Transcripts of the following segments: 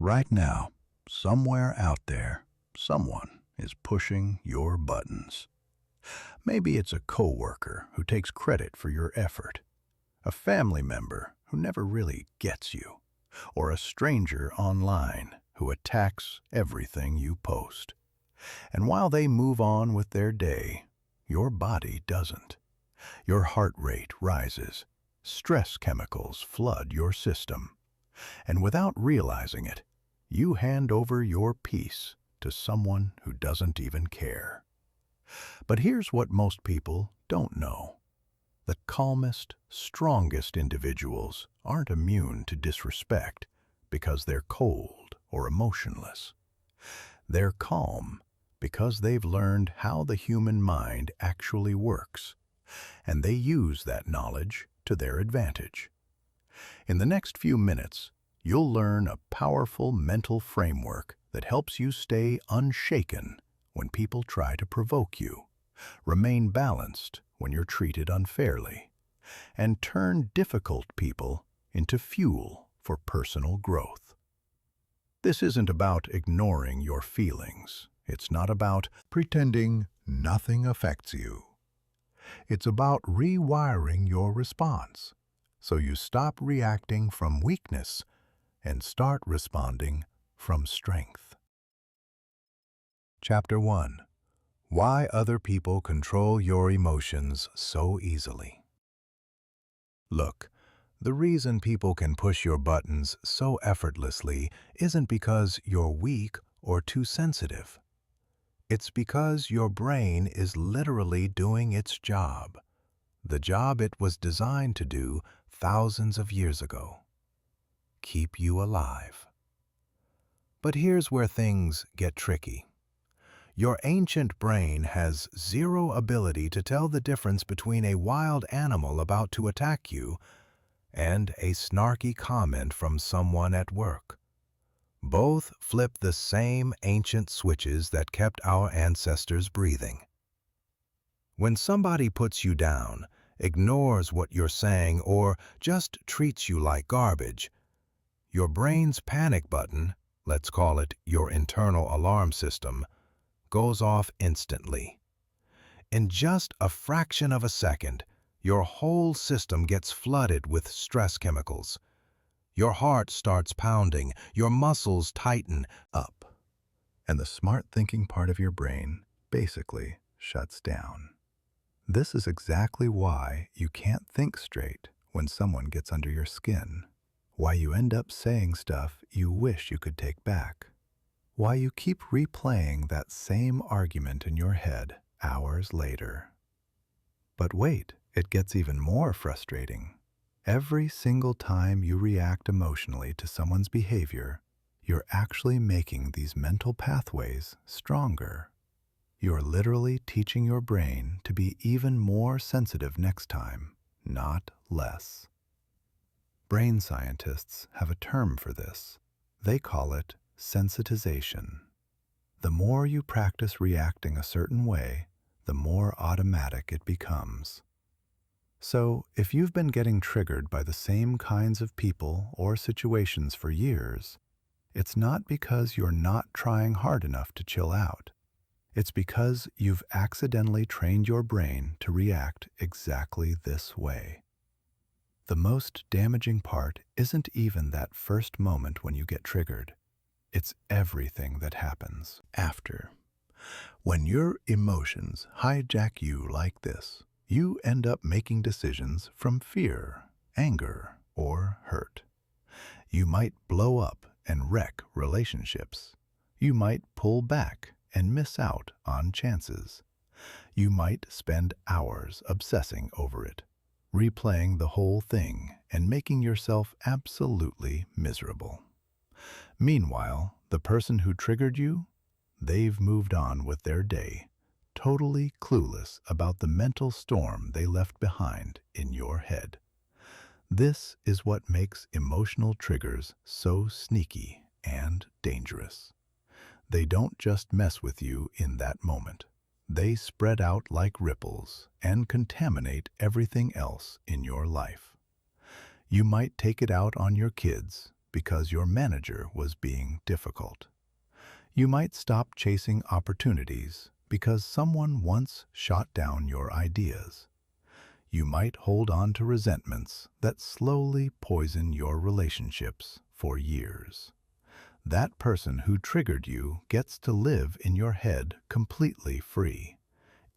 Right now, somewhere out there, someone is pushing your buttons. Maybe it's a coworker who takes credit for your effort, a family member who never really gets you, or a stranger online who attacks everything you post. And while they move on with their day, your body doesn't. Your heart rate rises, stress chemicals flood your system, and without realizing it, you hand over your peace to someone who doesn't even care. But here's what most people don't know. The calmest, strongest individuals aren't immune to disrespect because they're cold or emotionless. They're calm because they've learned how the human mind actually works, and they use that knowledge to their advantage. In the next few minutes, you'll learn a powerful mental framework that helps you stay unshaken when people try to provoke you, remain balanced when you're treated unfairly, and turn difficult people into fuel for personal growth. This isn't about ignoring your feelings. It's not about pretending nothing affects you. It's about rewiring your response so you stop reacting from weakness and start responding from strength. Chapter 1. Why other people control your emotions so easily. Look, the reason people can push your buttons so effortlessly isn't because you're weak or too sensitive. It's because your brain is literally doing its job, the job it was designed to do thousands of years ago. Keep you alive. But here's where things get tricky. Your ancient brain has zero ability to tell the difference between a wild animal about to attack you and a snarky comment from someone at work. Both flip the same ancient switches that kept our ancestors breathing. When somebody puts you down, ignores what you're saying, or just treats you like garbage, your brain's panic button, let's call it your internal alarm system, goes off instantly. In just a fraction of a second, your whole system gets flooded with stress chemicals. Your heart starts pounding, your muscles tighten up, and the smart thinking part of your brain basically shuts down. This is exactly why you can't think straight when someone gets under your skin, why you end up saying stuff you wish you could take back, why you keep replaying that same argument in your head hours later. But wait, it gets even more frustrating. Every single time you react emotionally to someone's behavior, you're actually making these mental pathways stronger. You're literally teaching your brain to be even more sensitive next time, not less. Brain scientists have a term for this. They call it sensitization. The more you practice reacting a certain way, the more automatic it becomes. So, if you've been getting triggered by the same kinds of people or situations for years, it's not because you're not trying hard enough to chill out. It's because you've accidentally trained your brain to react exactly this way. The most damaging part isn't even that first moment when you get triggered. It's everything that happens after. When your emotions hijack you like this, you end up making decisions from fear, anger, or hurt. You might blow up and wreck relationships. You might pull back and miss out on chances. You might spend hours obsessing over it, replaying the whole thing and making yourself absolutely miserable. Meanwhile, the person who triggered you, they've moved on with their day, totally clueless about the mental storm they left behind in your head. This is what makes emotional triggers so sneaky and dangerous. They don't just mess with you in that moment. They spread out like ripples and contaminate everything else in your life. You might take it out on your kids, because your manager was being difficult. You might stop chasing opportunities because someone once shot down your ideas. You might hold on to resentments that slowly poison your relationships for years. That person who triggered you gets to live in your head completely free,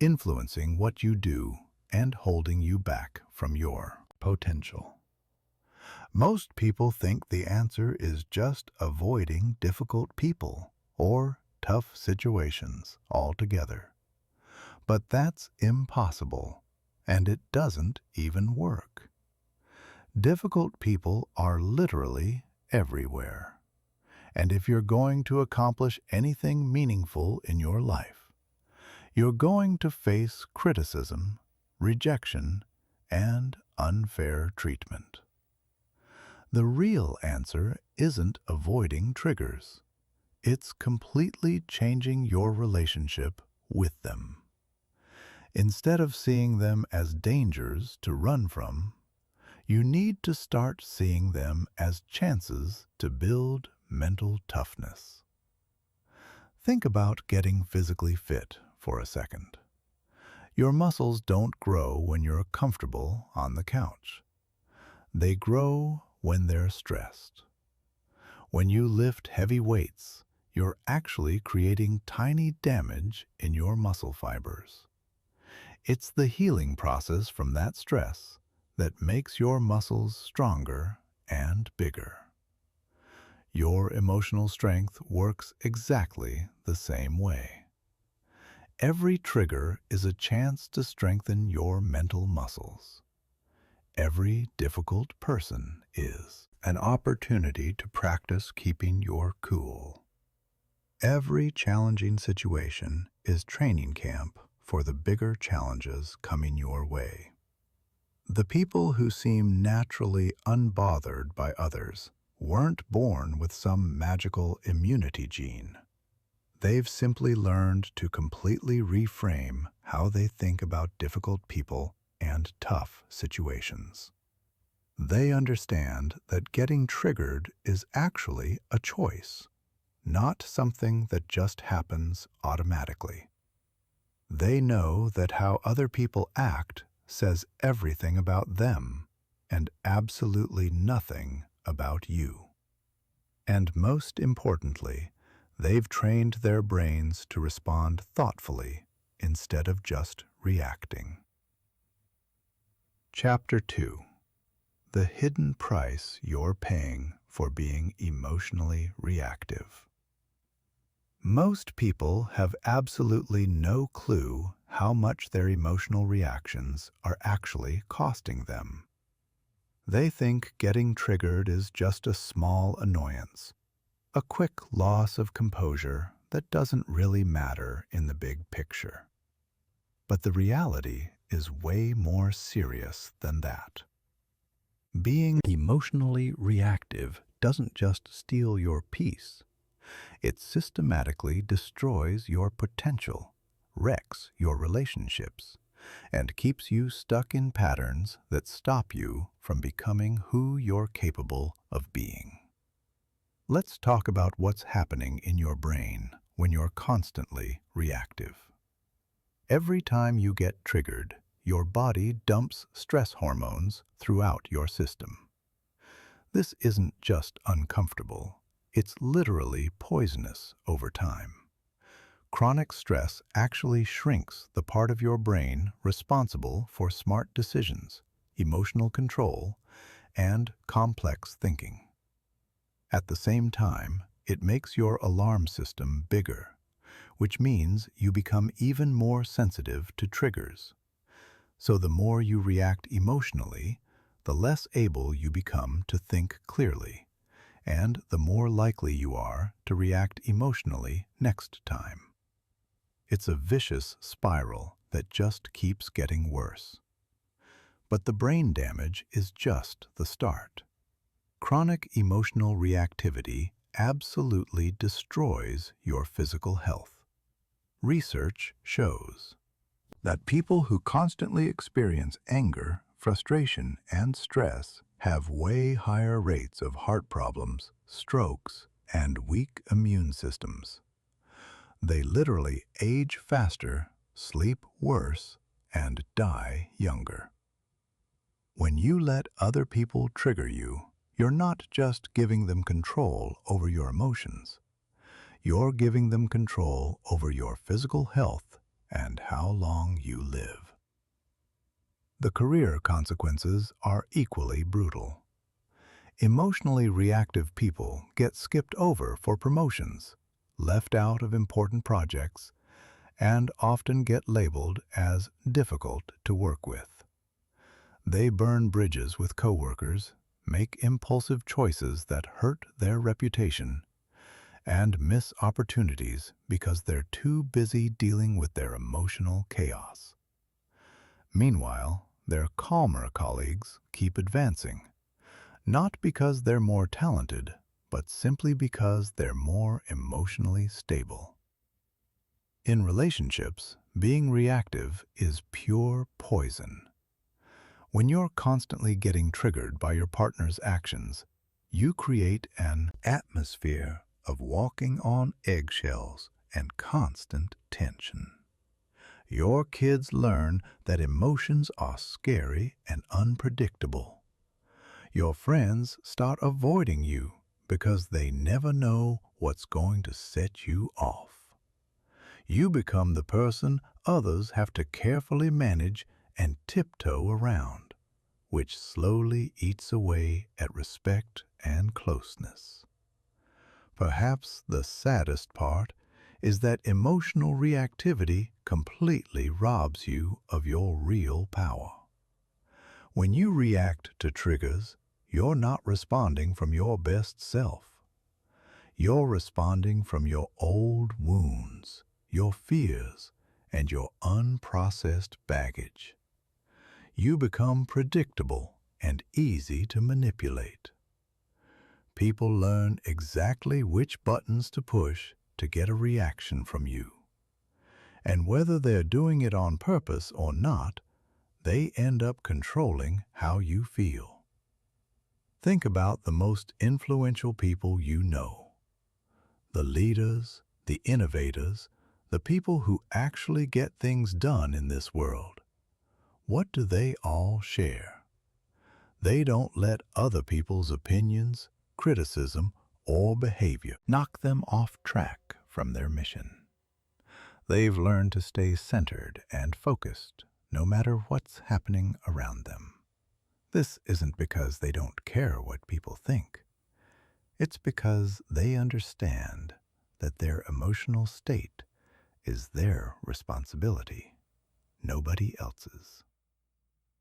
influencing what you do and holding you back from your potential. Most people think the answer is just avoiding difficult people or tough situations altogether. But that's impossible, and it doesn't even work. Difficult people are literally everywhere. And if you're going to accomplish anything meaningful in your life, you're going to face criticism, rejection, and unfair treatment. The real answer isn't avoiding triggers. It's completely changing your relationship with them. Instead of seeing them as dangers to run from, you need to start seeing them as chances to build mental toughness. Think about getting physically fit for a second. Your muscles don't grow when you're comfortable on the couch. They grow when they're stressed. When you lift heavy weights, you're actually creating tiny damage in your muscle fibers. It's the healing process from that stress that makes your muscles stronger and bigger. Your emotional strength works exactly the same way. Every trigger is a chance to strengthen your mental muscles. Every difficult person is an opportunity to practice keeping your cool. Every challenging situation is training camp for the bigger challenges coming your way. The people who seem naturally unbothered by others weren't born with some magical immunity gene. They've simply learned to completely reframe how they think about difficult people and tough situations. They understand that getting triggered is actually a choice, not something that just happens automatically. They know that how other people act says everything about them and absolutely nothing about you. And most importantly, they've trained their brains to respond thoughtfully instead of just reacting. Chapter 2. The hidden price you're paying for being emotionally reactive. Most people have absolutely no clue how much their emotional reactions are actually costing them. They think getting triggered is just a small annoyance, a quick loss of composure that doesn't really matter in the big picture. But the reality is way more serious than that. Being emotionally reactive doesn't just steal your peace. It systematically destroys your potential, wrecks your relationships, and keeps you stuck in patterns that stop you from becoming who you're capable of being. Let's talk about what's happening in your brain when you're constantly reactive. Every time you get triggered, your body dumps stress hormones throughout your system. This isn't just uncomfortable, it's literally poisonous over time. Chronic stress actually shrinks the part of your brain responsible for smart decisions, emotional control, and complex thinking. At the same time, it makes your alarm system bigger, which means you become even more sensitive to triggers. So the more you react emotionally, the less able you become to think clearly, and the more likely you are to react emotionally next time. It's a vicious spiral that just keeps getting worse. But the brain damage is just the start. Chronic emotional reactivity absolutely destroys your physical health. Research shows that people who constantly experience anger, frustration, and stress have way higher rates of heart problems, strokes, and weak immune systems. They literally age faster, sleep worse, and die younger. When you let other people trigger you, you're not just giving them control over your emotions. You're giving them control over your physical health and how long you live. The career consequences are equally brutal. Emotionally reactive people get skipped over for promotions, left out of important projects, and often get labeled as difficult to work with. They burn bridges with coworkers, make impulsive choices that hurt their reputation, and miss opportunities because they're too busy dealing with their emotional chaos. Meanwhile, their calmer colleagues keep advancing, not because they're more talented, but simply because they're more emotionally stable. In relationships, being reactive is pure poison. When you're constantly getting triggered by your partner's actions, you create an atmosphere of walking on eggshells and constant tension. Your kids learn that emotions are scary and unpredictable. Your friends start avoiding you because they never know what's going to set you off. You become the person others have to carefully manage and tiptoe around, which slowly eats away at respect and closeness. Perhaps the saddest part is that emotional reactivity completely robs you of your real power. When you react to triggers, you're not responding from your best self. You're responding from your old wounds, your fears, and your unprocessed baggage. You become predictable and easy to manipulate. People learn exactly which buttons to push to get a reaction from you. And whether they're doing it on purpose or not, they end up controlling how you feel. Think about the most influential people you know. The leaders, the innovators, the people who actually get things done in this world. What do they all share? They don't let other people's opinions, criticism, or behavior knock them off track from their mission. They've learned to stay centered and focused, no matter what's happening around them. This isn't because they don't care what people think. It's because they understand that their emotional state is their responsibility, nobody else's.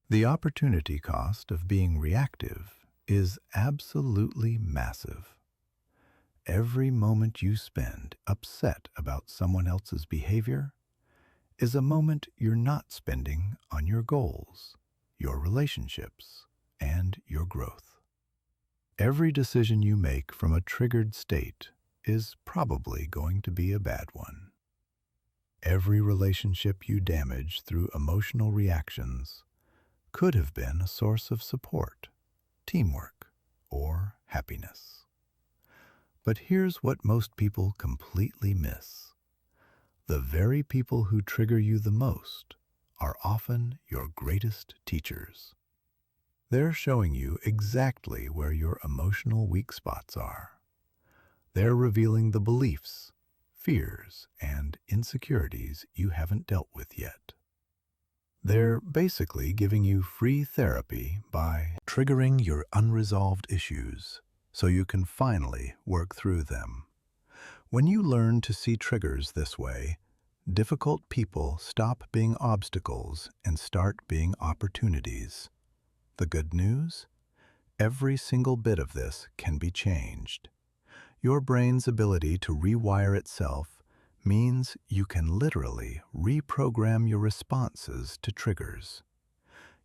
The opportunity cost of being reactive is absolutely massive. Every moment you spend upset about someone else's behavior is a moment you're not spending on your goals, your relationships, and your growth. Every decision you make from a triggered state is probably going to be a bad one. Every relationship you damage through emotional reactions could have been a source of support, teamwork, or happiness. But here's what most people completely miss. The very people who trigger you the most are often your greatest teachers. They're showing you exactly where your emotional weak spots are. They're revealing the beliefs, fears, and insecurities you haven't dealt with yet. They're basically giving you free therapy by triggering your unresolved issues so you can finally work through them. When you learn to see triggers this way, difficult people stop being obstacles and start being opportunities. The good news? Every single bit of this can be changed. Your brain's ability to rewire itself means you can literally reprogram your responses to triggers.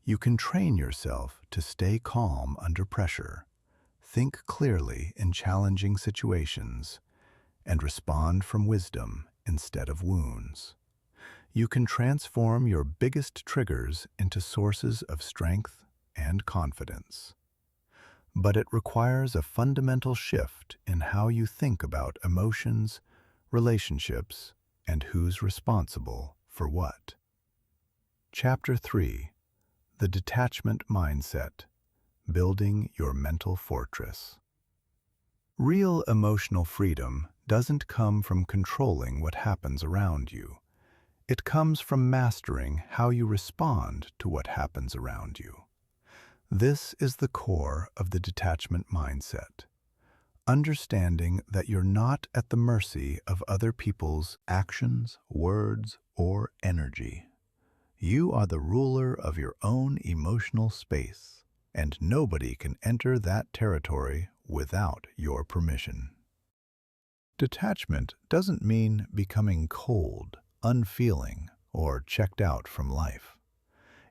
You can train yourself to stay calm under pressure, think clearly in challenging situations, and respond from wisdom instead of wounds. You can transform your biggest triggers into sources of strength and confidence. but it requires a fundamental shift in how you think about emotions, relationships, and who's responsible for what. Chapter 3: The Detachment Mindset: Building Your Mental Fortress. Real emotional freedom doesn't come from controlling what happens around you. It comes from mastering how you respond to what happens around you. This is the core of the detachment mindset. Understanding that you're not at the mercy of other people's actions, words, or energy. You are the ruler of your own emotional space, and nobody can enter that territory without your permission. Detachment doesn't mean becoming cold, unfeeling, or checked out from life.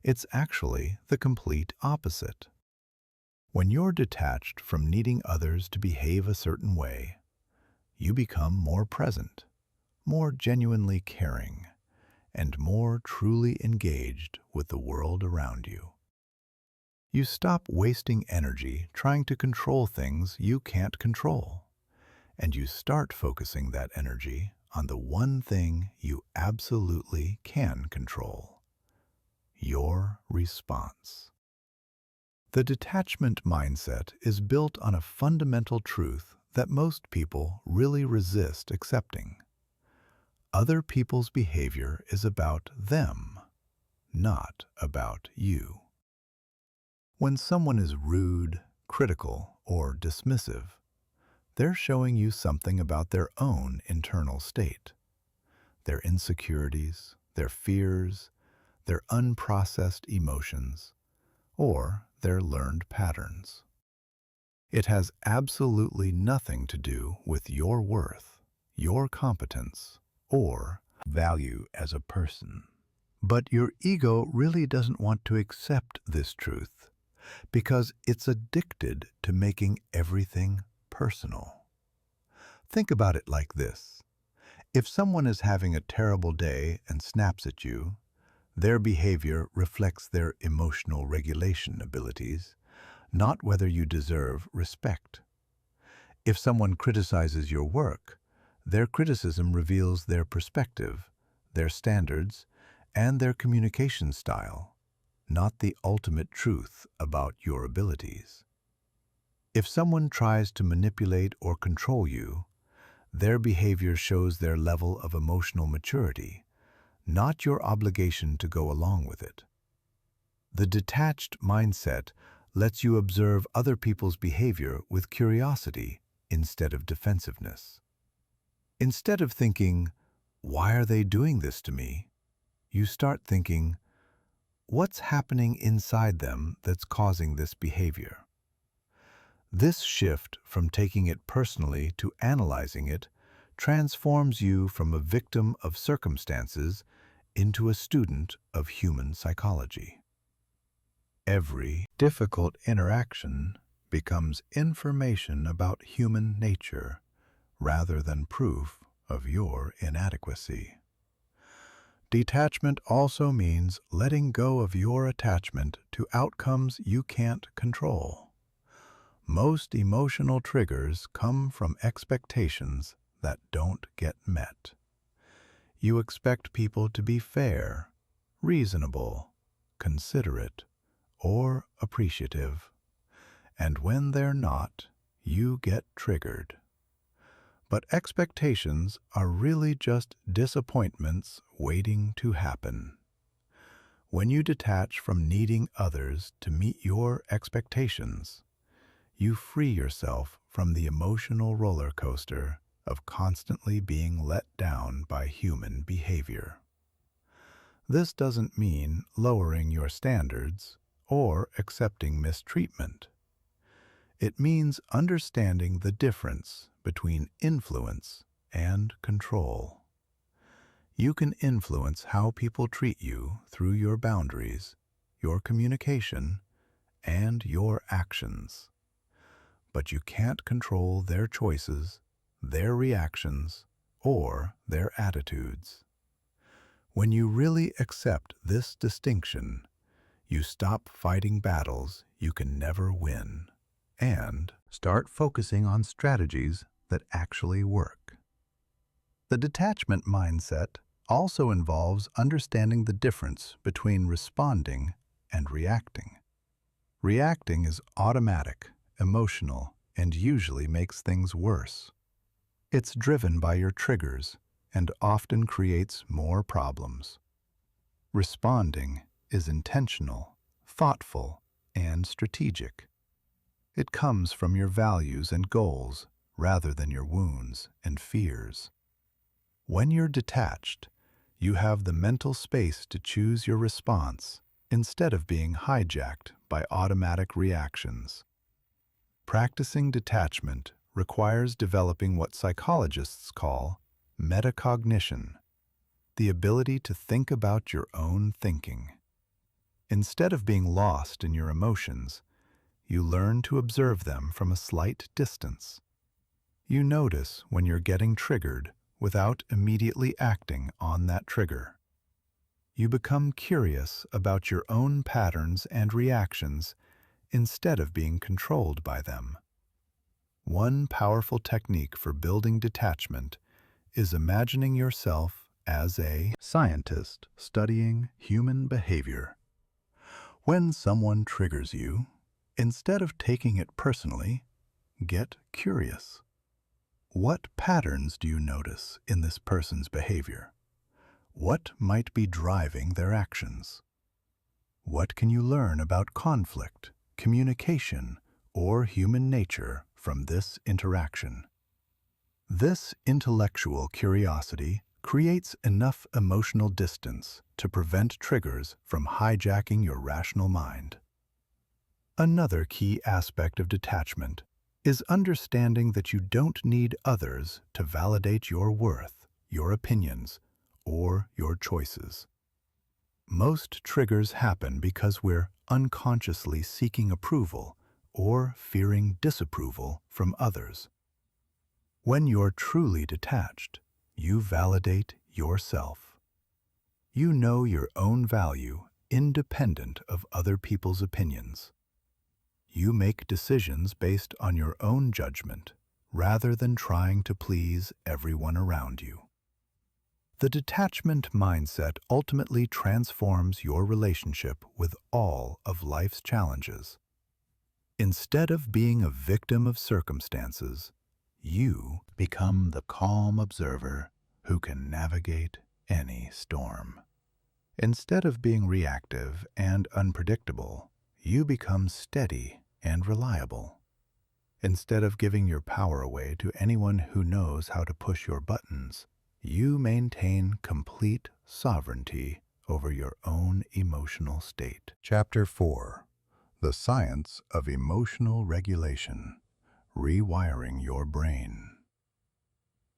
It's actually the complete opposite. When you're detached from needing others to behave a certain way, you become more present, more genuinely caring, and more truly engaged with the world around you. You stop wasting energy trying to control things you can't control, and you start focusing that energy on the one thing you absolutely can control: your response. The detachment mindset is built on a fundamental truth that most people really resist accepting. Other people's behavior is about them, not about you. When someone is rude, critical, or dismissive, they're showing you something about their own internal state, their insecurities, their fears, their unprocessed emotions, or their learned patterns. It has absolutely nothing to do with your worth, your competence, or value as a person. But your ego really doesn't want to accept this truth because it's addicted to making everything personal. Think about it like this. If someone is having a terrible day and snaps at you, their behavior reflects their emotional regulation abilities, not whether you deserve respect. If someone criticizes your work, their criticism reveals their perspective, their standards, and their communication style, not the ultimate truth about your abilities. If someone tries to manipulate or control you, their behavior shows their level of emotional maturity, not your obligation to go along with it. The detached mindset lets you observe other people's behavior with curiosity instead of defensiveness. Instead of thinking, "Why are they doing this to me?" you start thinking, "What's happening inside them that's causing this behavior?" This shift from taking it personally to analyzing it transforms you from a victim of circumstances into a student of human psychology. Every difficult interaction becomes information about human nature rather than proof of your inadequacy. Detachment also means letting go of your attachment to outcomes you can't control. Most emotional triggers come from expectations that don't get met. You expect people to be fair, reasonable, considerate, or appreciative, and when they're not, you get triggered. But expectations are really just disappointments waiting to happen. When you detach from needing others to meet your expectations, you free yourself from the emotional roller coaster of constantly being let down by human behavior. This doesn't mean lowering your standards or accepting mistreatment. It means understanding the difference between influence and control. You can influence how people treat you through your boundaries, your communication, and your actions. But you can't control their choices, their reactions, or their attitudes. When you really accept this distinction, you stop fighting battles you can never win. and start focusing on strategies that actually work. The detachment mindset also involves understanding the difference between responding and reacting. Reacting is automatic, emotional, and usually makes things worse. It's driven by your triggers and often creates more problems. Responding is intentional, thoughtful, and strategic. It comes from your values and goals rather than your wounds and fears. When you're detached, you have the mental space to choose your response instead of being hijacked by automatic reactions. Practicing detachment requires developing what psychologists call metacognition, the ability to think about your own thinking. Instead of being lost in your emotions, you learn to observe them from a slight distance. You notice when you're getting triggered without immediately acting on that trigger. You become curious about your own patterns and reactions instead of being controlled by them. One powerful technique for building detachment is imagining yourself as a scientist studying human behavior. When someone triggers you, instead of taking it personally, get curious. What patterns do you notice in this person's behavior? What might be driving their actions? What can you learn about conflict, communication, or human nature from this interaction? This intellectual curiosity creates enough emotional distance to prevent triggers from hijacking your rational mind. Another key aspect of detachment is understanding that you don't need others to validate your worth, your opinions, or your choices. Most triggers happen because we're unconsciously seeking approval or fearing disapproval from others. When you're truly detached, you validate yourself. You know your own value independent of other people's opinions. You make decisions based on your own judgment rather than trying to please everyone around you. The detachment mindset ultimately transforms your relationship with all of life's challenges. Instead of being a victim of circumstances, you become the calm observer who can navigate any storm. Instead of being reactive and unpredictable, you become steady and reliable. Instead of giving your power away to anyone who knows how to push your buttons, you maintain complete sovereignty over your own emotional state. Chapter 4. The Science of Emotional Regulation. Rewiring your brain.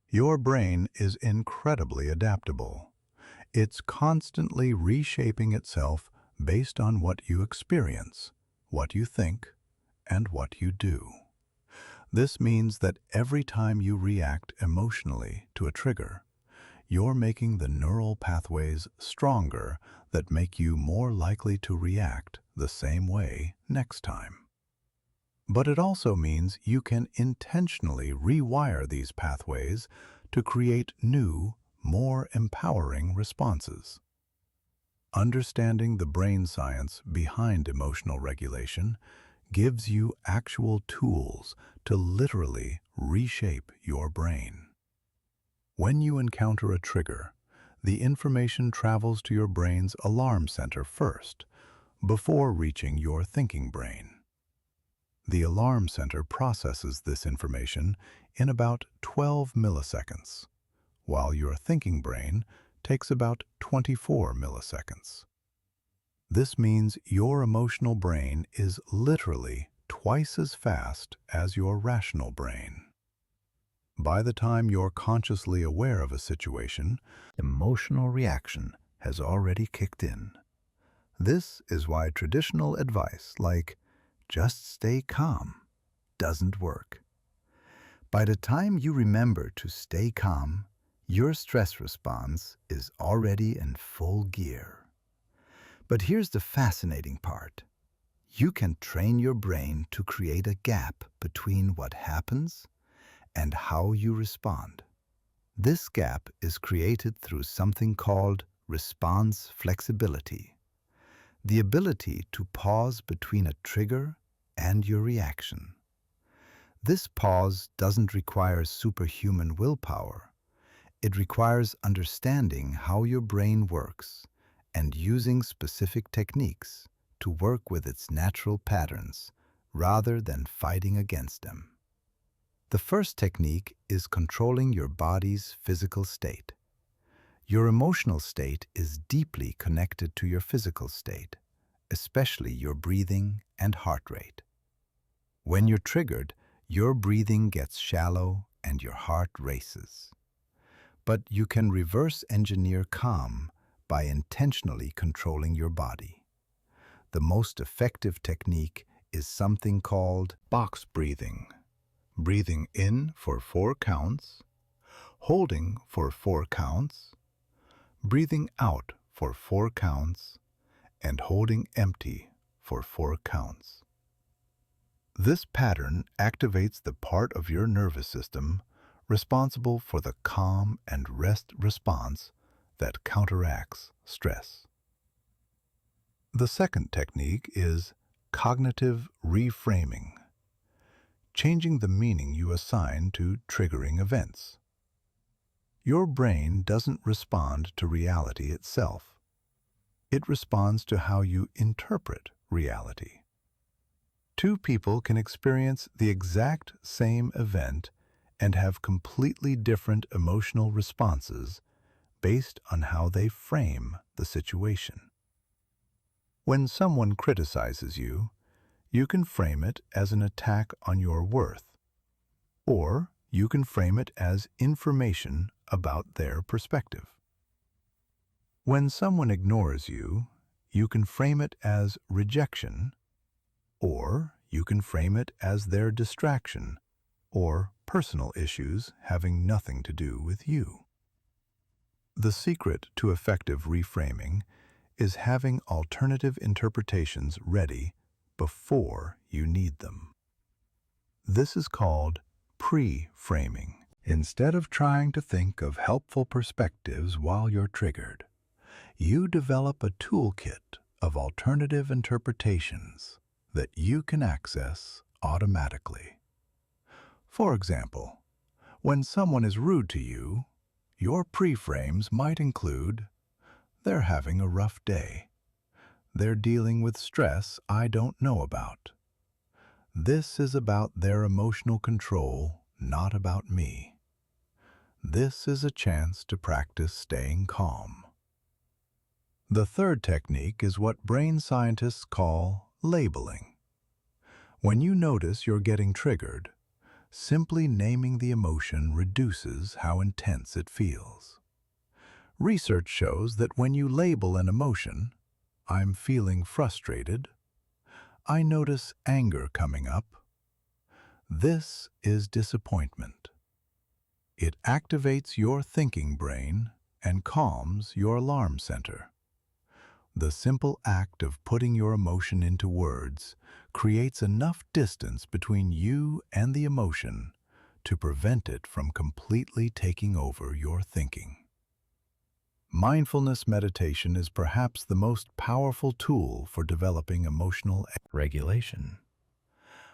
Your brain is incredibly adaptable. It's constantly reshaping itself based on what you experience, what you think, and what you do. This means that every time you react emotionally to a trigger, you're making the neural pathways stronger that make you more likely to react the same way next time. But it also means you can intentionally rewire these pathways to create new, more empowering responses. Understanding the brain science behind emotional regulation gives you actual tools to literally reshape your brain. When you encounter a trigger, the information travels to your brain's alarm center first, before reaching your thinking brain. The alarm center processes this information in about 12 milliseconds, while your thinking brain takes about 24 milliseconds. This means your emotional brain is literally twice as fast as your rational brain. By the time you're consciously aware of a situation, emotional reaction has already kicked in. This is why traditional advice like, just stay calm, doesn't work. By the time you remember to stay calm, your stress response is already in full gear. But here's the fascinating part. You can train your brain to create a gap between what happens and how you respond. This gap is created through something called response flexibility, the ability to pause between a trigger and your reaction. This pause doesn't require superhuman willpower. It requires understanding how your brain works and using specific techniques to work with its natural patterns rather than fighting against them. The first technique is controlling your body's physical state. Your emotional state is deeply connected to your physical state, especially your breathing and heart rate. When you're triggered, your breathing gets shallow and your heart races. But you can reverse engineer calm by intentionally controlling your body. The most effective technique is something called box breathing. Breathing in for 4 counts, holding for 4 counts, breathing out for 4 counts, and holding empty for 4 counts. This pattern activates the part of your nervous system responsible for the calm and rest response that counteracts stress. The second technique is cognitive reframing, changing the meaning you assign to triggering events. Your brain doesn't respond to reality itself. It responds to how you interpret reality. Two people can experience the exact same event and have completely different emotional responses based on how they frame the situation. When someone criticizes you, you can frame it as an attack on your worth, or you can frame it as information about their perspective. When someone ignores you, you can frame it as rejection, or you can frame it as their distraction or personal issues having nothing to do with you. The secret to effective reframing is having alternative interpretations ready before you need them. This is called pre-framing. Instead of trying to think of helpful perspectives while you're triggered, you develop a toolkit of alternative interpretations that you can access automatically. For example, when someone is rude to you, your pre-frames might include, "They're having a rough day. They're dealing with stress I don't know about. This is about their emotional control, not about me. This is a chance to practice staying calm." The third technique is what brain scientists call labeling. When you notice you're getting triggered, simply naming the emotion reduces how intense it feels. Research shows that when you label an emotion, "I'm feeling frustrated," "I notice anger coming up," this is disappointment. It activates your thinking brain and calms your alarm center. The simple act of putting your emotion into words creates enough distance between you and the emotion to prevent it from completely taking over your thinking. Mindfulness meditation is perhaps the most powerful tool for developing emotional regulation.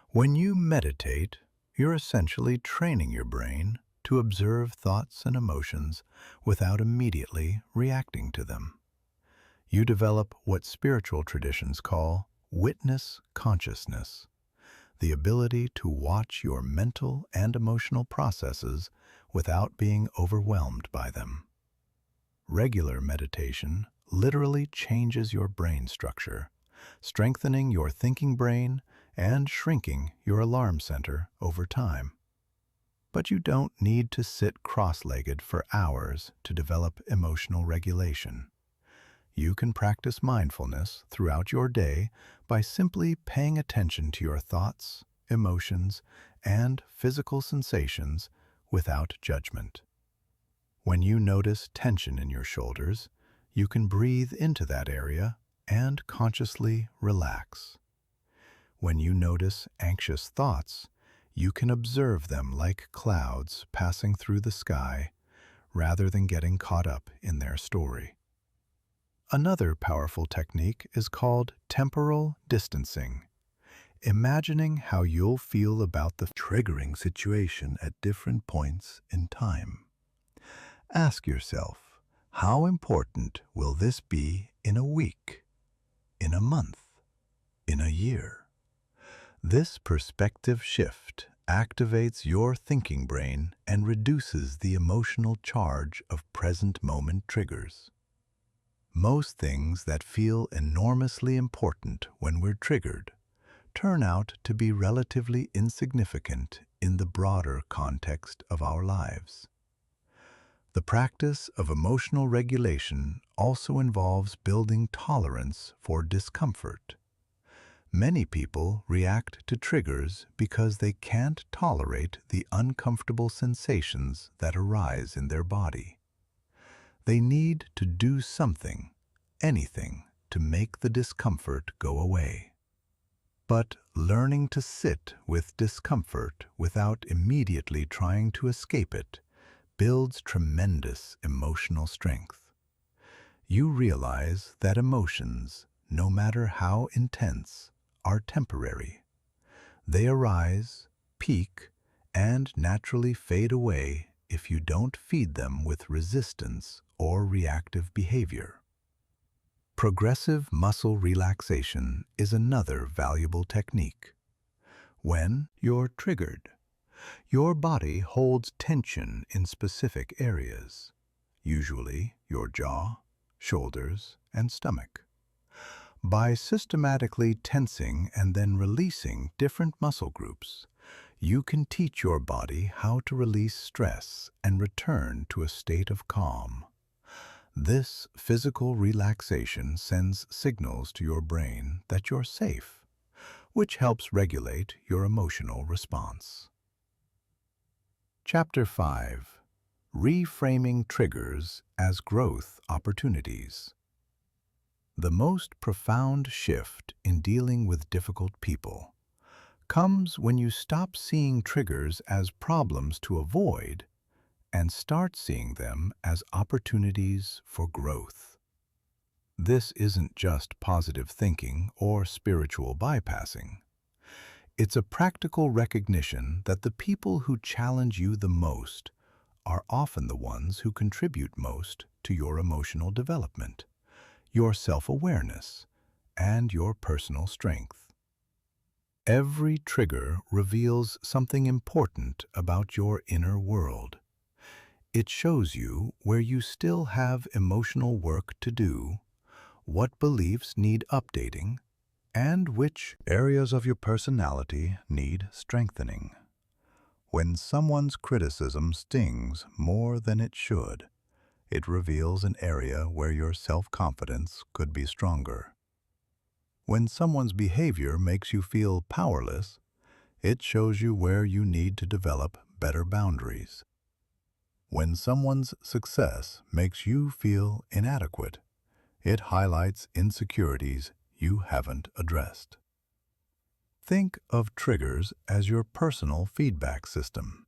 When you meditate, you're essentially training your brain to observe thoughts and emotions without immediately reacting to them. You develop what spiritual traditions call witness consciousness, the ability to watch your mental and emotional processes without being overwhelmed by them. Regular meditation literally changes your brain structure, strengthening your thinking brain and shrinking your alarm center over time. But you don't need to sit cross-legged for hours to develop emotional regulation. You can practice mindfulness throughout your day by simply paying attention to your thoughts, emotions, and physical sensations without judgment. When you notice tension in your shoulders, you can breathe into that area and consciously relax. When you notice anxious thoughts, you can observe them like clouds passing through the sky rather than getting caught up in their story. Another powerful technique is called temporal distancing, imagining how you'll feel about the triggering situation at different points in time. Ask yourself, how important will this be in a week, in a month, in a year? This perspective shift activates your thinking brain and reduces the emotional charge of present moment triggers. Most things that feel enormously important when we're triggered turn out to be relatively insignificant in the broader context of our lives. The practice of emotional regulation also involves building tolerance for discomfort. Many people react to triggers because they can't tolerate the uncomfortable sensations that arise in their body. They need to do something, anything, to make the discomfort go away. But learning to sit with discomfort without immediately trying to escape it builds tremendous emotional strength. You realize that emotions, no matter how intense, are temporary. They arise, peak, and naturally fade away if you don't feed them with resistance or reactive behavior. Progressive muscle relaxation is another valuable technique. When you're triggered, your body holds tension in specific areas, usually your jaw, shoulders, and stomach. By systematically tensing and then releasing different muscle groups, you can teach your body how to release stress and return to a state of calm. This physical relaxation sends signals to your brain that you're safe, which helps regulate your emotional response. Chapter 5. Reframing Triggers as Growth Opportunities. The most profound shift in dealing with difficult people comes when you stop seeing triggers as problems to avoid and start seeing them as opportunities for growth. This isn't just positive thinking or spiritual bypassing. It's a practical recognition that the people who challenge you the most are often the ones who contribute most to your emotional development, your self-awareness, and your personal strength. Every trigger reveals something important about your inner world. It shows you where you still have emotional work to do, what beliefs need updating, and which areas of your personality need strengthening. When someone's criticism stings more than it should, it reveals an area where your self-confidence could be stronger. When someone's behavior makes you feel powerless, it shows you where you need to develop better boundaries. When someone's success makes you feel inadequate, it highlights insecurities you haven't addressed. Think of triggers as your personal feedback system.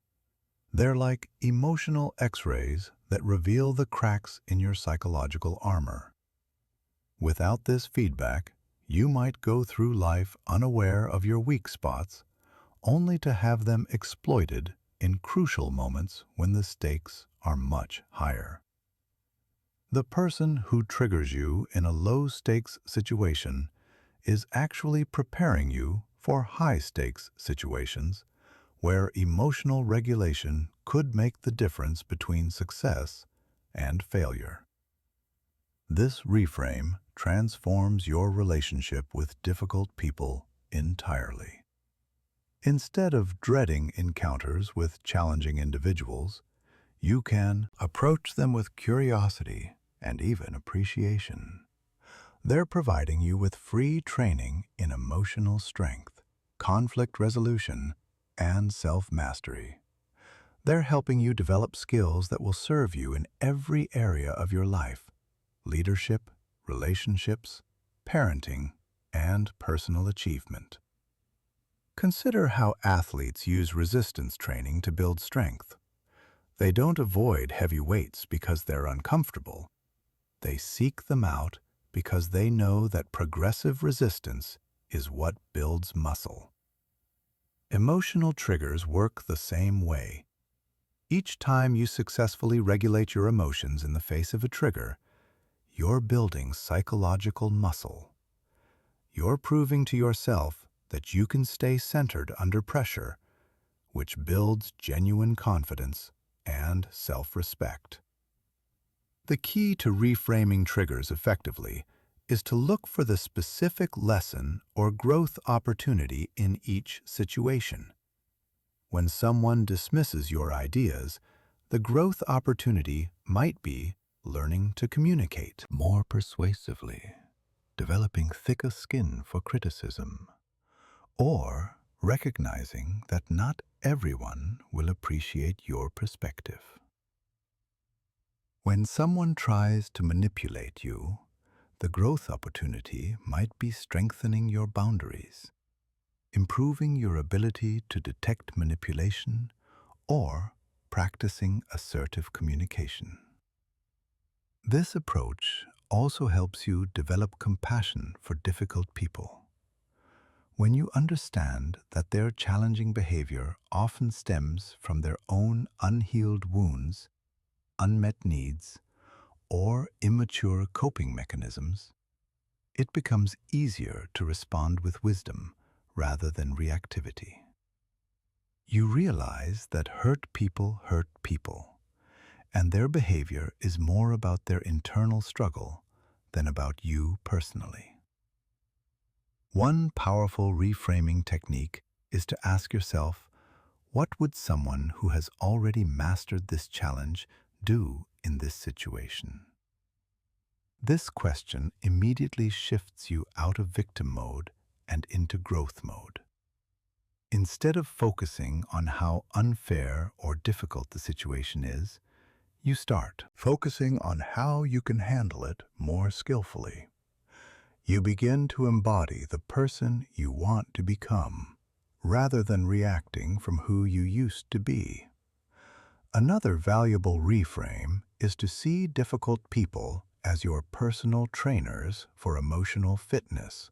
They're like emotional X-rays that reveal the cracks in your psychological armor. Without this feedback, you might go through life unaware of your weak spots, only to have them exploited in crucial moments when the stakes are much higher. The person who triggers you in a low-stakes situation is actually preparing you for high-stakes situations where emotional regulation could make the difference between success and failure. This reframe transforms your relationship with difficult people entirely. Instead of dreading encounters with challenging individuals, you can approach them with curiosity and even appreciation. They're providing you with free training in emotional strength, conflict resolution, and self-mastery. They're helping you develop skills that will serve you in every area of your life: leadership, relationships, parenting, and personal achievement. Consider how athletes use resistance training to build strength. They don't avoid heavy weights because they're uncomfortable. They seek them out because they know that progressive resistance is what builds muscle. Emotional triggers work the same way. Each time you successfully regulate your emotions in the face of a trigger, you're building psychological muscle. You're proving to yourself that you can stay centered under pressure, which builds genuine confidence and self-respect. The key to reframing triggers effectively is to look for the specific lesson or growth opportunity in each situation. When someone dismisses your ideas, the growth opportunity might be learning to communicate more persuasively, developing thicker skin for criticism, or recognizing that not everyone will appreciate your perspective. When someone tries to manipulate you, the growth opportunity might be strengthening your boundaries, improving your ability to detect manipulation, or practicing assertive communication. This approach also helps you develop compassion for difficult people. When you understand that their challenging behavior often stems from their own unhealed wounds, unmet needs, or immature coping mechanisms, it becomes easier to respond with wisdom rather than reactivity. You realize that hurt people, and their behavior is more about their internal struggle than about you personally. One powerful reframing technique is to ask yourself, what would someone who has already mastered this challenge do in this situation? This question immediately shifts you out of victim mode and into growth mode. Instead of focusing on how unfair or difficult the situation is, you start focusing on how you can handle it more skillfully. You begin to embody the person you want to become, rather than reacting from who you used to be. Another valuable reframe is to see difficult people as your personal trainers for emotional fitness.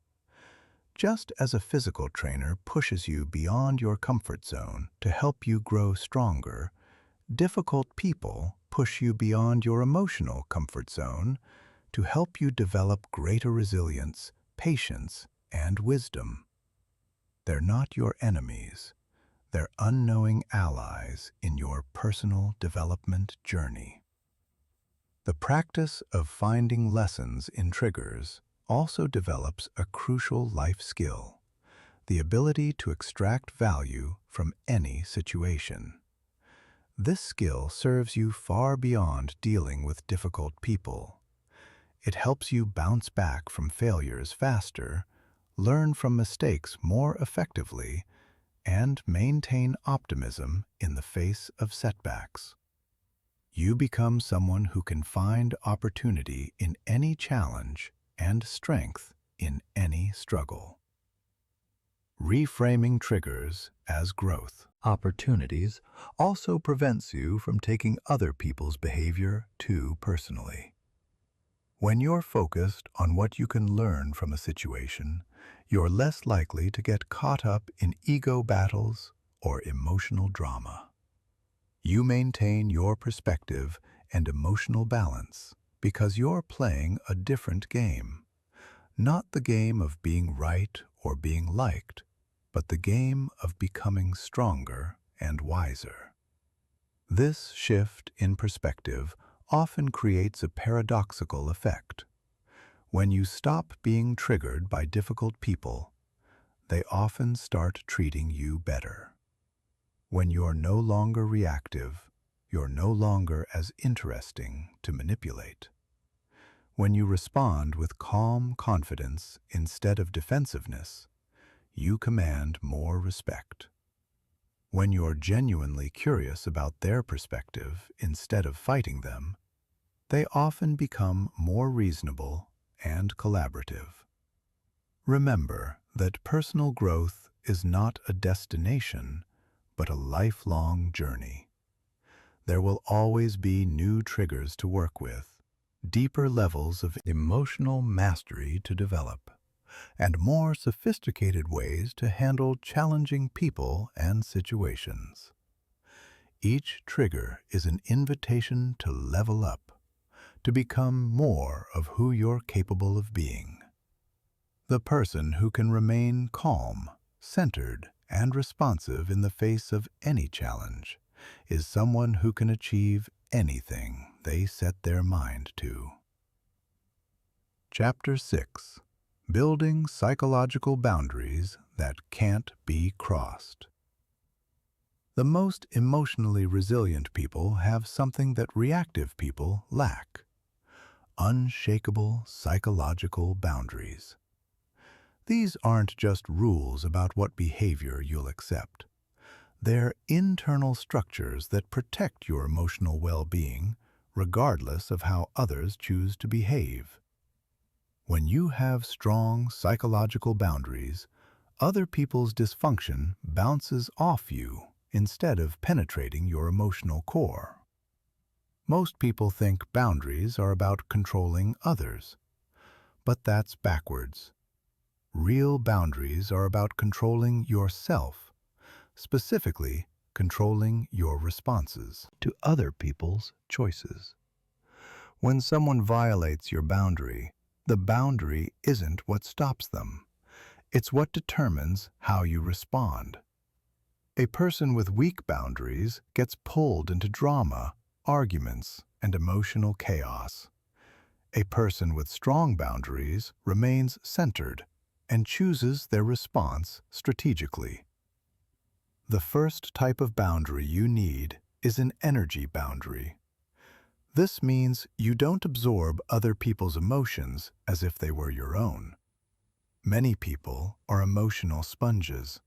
Just as a physical trainer pushes you beyond your comfort zone to help you grow stronger, difficult people push you beyond your emotional comfort zone to help you develop greater resilience, patience, and wisdom. They're not your enemies. They're unknowing allies in your personal development journey. The practice of finding lessons in triggers also develops a crucial life skill, the ability to extract value from any situation. This skill serves you far beyond dealing with difficult people. It helps you bounce back from failures faster, learn from mistakes more effectively, and maintain optimism in the face of setbacks. You become someone who can find opportunity in any challenge and strength in any struggle. Reframing triggers as growth opportunities also prevents you from taking other people's behavior too personally. When you're focused on what you can learn from a situation, you're less likely to get caught up in ego battles or emotional drama. You maintain your perspective and emotional balance because you're playing a different game. Not the game of being right or being liked, but the game of becoming stronger and wiser. This shift in perspective often creates a paradoxical effect. When you stop being triggered by difficult people, they often start treating you better. When you're no longer reactive, you're no longer as interesting to manipulate. When you respond with calm confidence instead of defensiveness, you command more respect. When you're genuinely curious about their perspective instead of fighting them, they often become more reasonable and collaborative. Remember that personal growth is not a destination, but a lifelong journey. There will always be new triggers to work with, deeper levels of emotional mastery to develop, and more sophisticated ways to handle challenging people and situations. Each trigger is an invitation to level up, to become more of who you're capable of being. The person who can remain calm, centered, and responsive in the face of any challenge is someone who can achieve anything they set their mind to. Chapter 6: Building Psychological Boundaries That Can't Be Crossed. The most emotionally resilient people have something that reactive people lack: unshakable psychological boundaries. These aren't just rules about what behavior you'll accept. They're internal structures that protect your emotional well-being, regardless of how others choose to behave. When you have strong psychological boundaries, other people's dysfunction bounces off you instead of penetrating your emotional core. Most people think boundaries are about controlling others, but that's backwards. Real boundaries are about controlling yourself, specifically controlling your responses to other people's choices. When someone violates your boundary, the boundary isn't what stops them. It's what determines how you respond. A person with weak boundaries gets pulled into drama, arguments, and emotional chaos. A person with strong boundaries remains centered and chooses their response strategically. The first type of boundary you need is an energy boundary. This means you don't absorb other people's emotions as if they were your own. Many people are emotional sponges.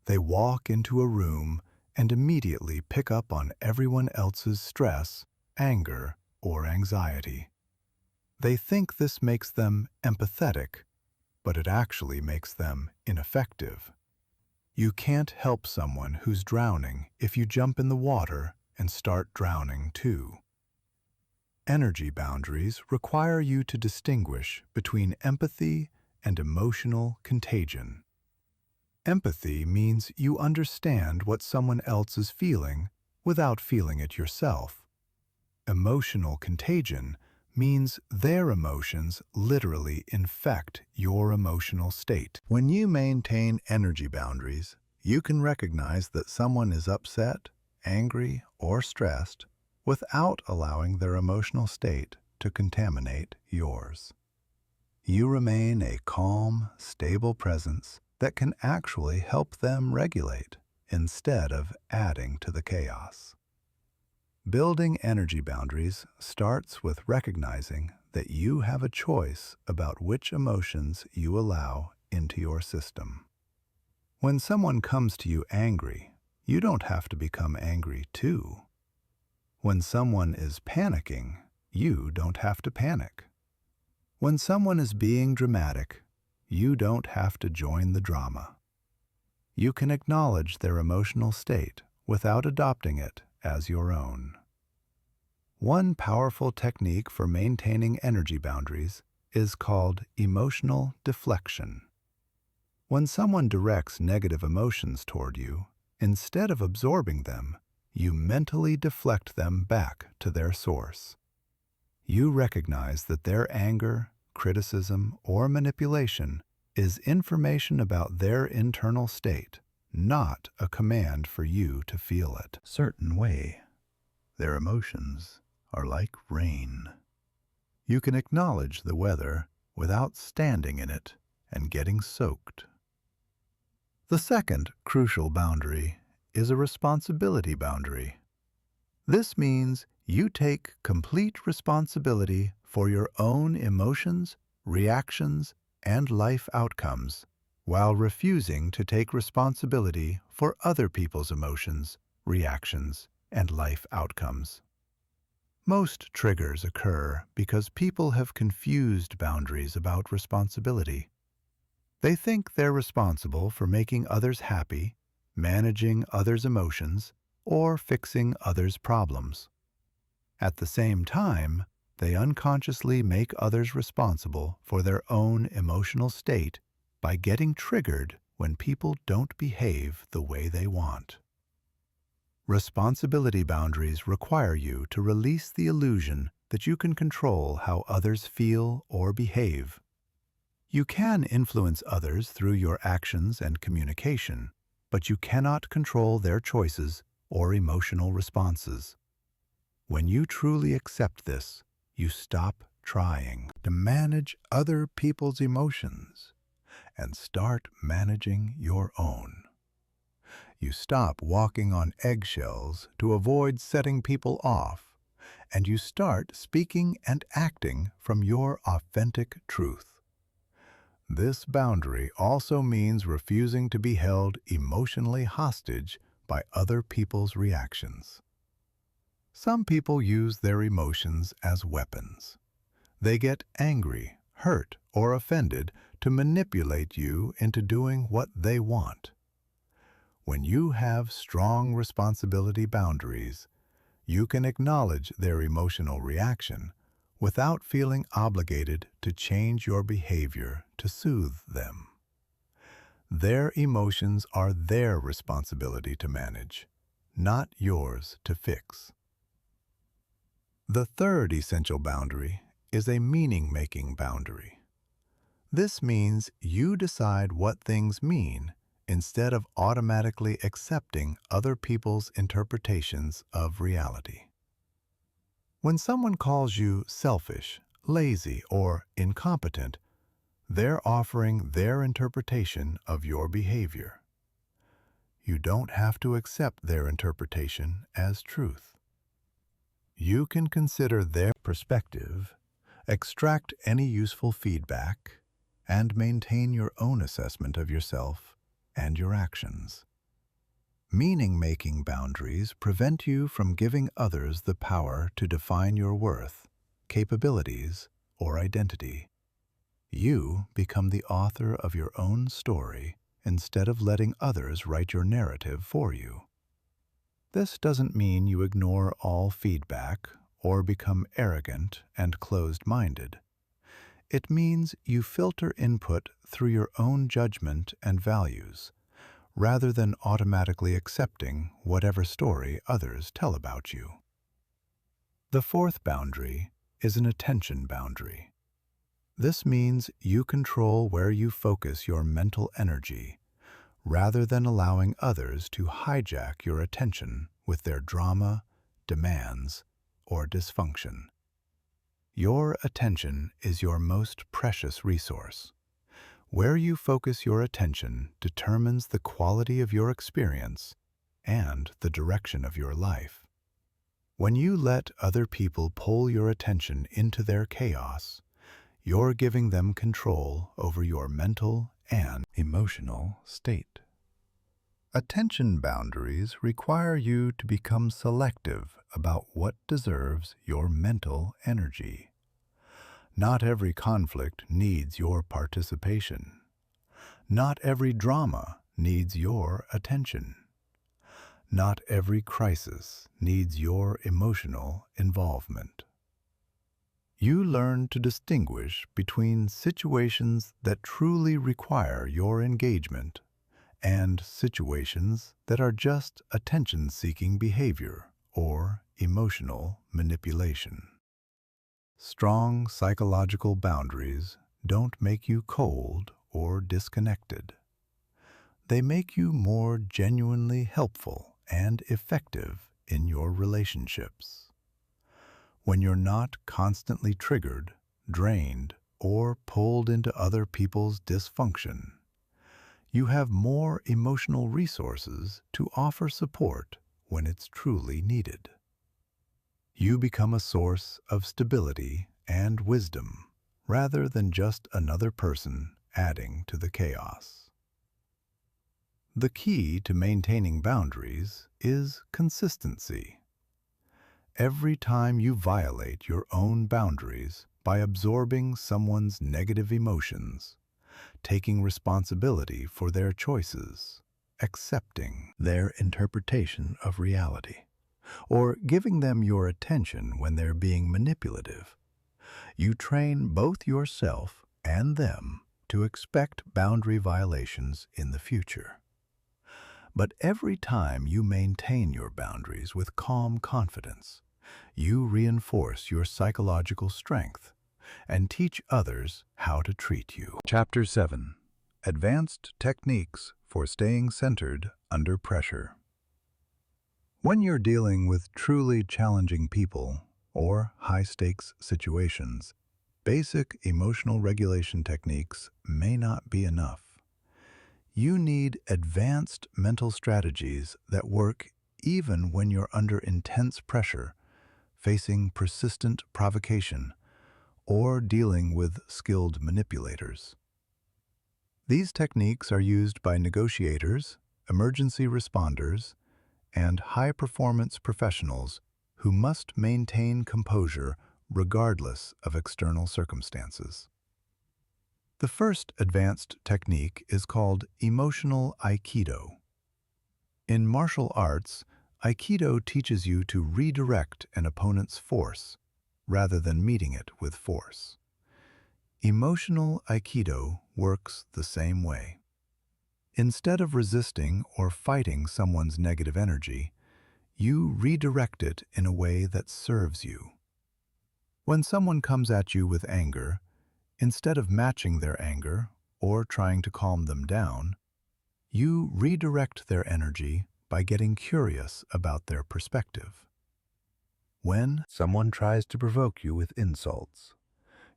They walk into a room and immediately pick up on everyone else's stress, anger, or anxiety. They think this makes them empathetic, but it actually makes them ineffective. You can't help someone who's drowning if you jump in the water and start drowning too. Energy boundaries require you to distinguish between empathy and emotional contagion. Empathy means you understand what someone else is feeling without feeling it yourself. Emotional contagion means their emotions literally infect your emotional state. When you maintain energy boundaries, you can recognize that someone is upset, angry, or stressed without allowing their emotional state to contaminate yours. You remain a calm, stable presence that can actually help them regulate instead of adding to the chaos. Building energy boundaries starts with recognizing that you have a choice about which emotions you allow into your system. When someone comes to you angry, you don't have to become angry too. When someone is panicking, you don't have to panic. When someone is being dramatic, you don't have to join the drama. You can acknowledge their emotional state without adopting it as your own. One powerful technique for maintaining energy boundaries is called emotional deflection. When someone directs negative emotions toward you, instead of absorbing them, you mentally deflect them back to their source. You recognize that their anger, criticism, or manipulation is information about their internal state, not a command for you to feel it a certain way. Their emotions are like rain. You can acknowledge the weather without standing in it and getting soaked. The second crucial boundary is a responsibility boundary. This means you take complete responsibility for your own emotions, reactions, and life outcomes, while refusing to take responsibility for other people's emotions, reactions, and life outcomes. Most triggers occur because people have confused boundaries about responsibility. They think they're responsible for making others happy, managing others' emotions, or fixing others' problems. At the same time, they unconsciously make others responsible for their own emotional state by getting triggered when people don't behave the way they want. Responsibility boundaries require you to release the illusion that you can control how others feel or behave. You can influence others through your actions and communication, but you cannot control their choices or emotional responses. When you truly accept this, you stop trying to manage other people's emotions and start managing your own. You stop walking on eggshells to avoid setting people off, and you start speaking and acting from your authentic truth. This boundary also means refusing to be held emotionally hostage by other people's reactions. Some people use their emotions as weapons. They get angry, hurt, or offended to manipulate you into doing what they want. When you have strong responsibility boundaries, you can acknowledge their emotional reaction without feeling obligated to change your behavior to soothe them. Their emotions are their responsibility to manage, not yours to fix. The third essential boundary is a meaning-making boundary. This means you decide what things mean instead of automatically accepting other people's interpretations of reality. When someone calls you selfish, lazy, or incompetent, they're offering their interpretation of your behavior. You don't have to accept their interpretation as truth. You can consider their perspective, extract any useful feedback, and maintain your own assessment of yourself and your actions. Meaning-making boundaries prevent you from giving others the power to define your worth, capabilities, or identity. You become the author of your own story instead of letting others write your narrative for you. This doesn't mean you ignore all feedback or become arrogant and closed-minded. It means you filter input through your own judgment and values, rather than automatically accepting whatever story others tell about you. The fourth boundary is an attention boundary. This means you control where you focus your mental energy, rather than allowing others to hijack your attention with their drama, demands, or dysfunction. Your attention is your most precious resource. Where you focus your attention determines the quality of your experience and the direction of your life. When you let other people pull your attention into their chaos, you're giving them control over your mental and emotional state. Attention boundaries require you to become selective about what deserves your mental energy. Not every conflict needs your participation. Not every drama needs your attention. Not every crisis needs your emotional involvement. You learn to distinguish between situations that truly require your engagement and situations that are just attention-seeking behavior or emotional manipulation. Strong psychological boundaries don't make you cold or disconnected. They make you more genuinely helpful and effective in your relationships. When you're not constantly triggered, drained, or pulled into other people's dysfunction, you have more emotional resources to offer support when it's truly needed. You become a source of stability and wisdom, rather than just another person adding to the chaos. The key to maintaining boundaries is consistency. Every time you violate your own boundaries by absorbing someone's negative emotions, taking responsibility for their choices, accepting their interpretation of reality, or giving them your attention when they're being manipulative. You train both yourself and them to expect boundary violations in the future. But every time you maintain your boundaries with calm confidence, you reinforce your psychological strength and teach others how to treat you. Chapter 7. Advanced Techniques for Staying Centered Under Pressure. When you're dealing with truly challenging people or high-stakes situations, basic emotional regulation techniques may not be enough. You need advanced mental strategies that work even when you're under intense pressure, facing persistent provocation, or dealing with skilled manipulators. These techniques are used by negotiators, emergency responders, and high-performance professionals who must maintain composure regardless of external circumstances. The first advanced technique is called emotional Aikido. In martial arts, Aikido teaches you to redirect an opponent's force rather than meeting it with force. Emotional Aikido works the same way. Instead of resisting or fighting someone's negative energy, you redirect it in a way that serves you. When someone comes at you with anger, instead of matching their anger or trying to calm them down, you redirect their energy by getting curious about their perspective. When someone tries to provoke you with insults,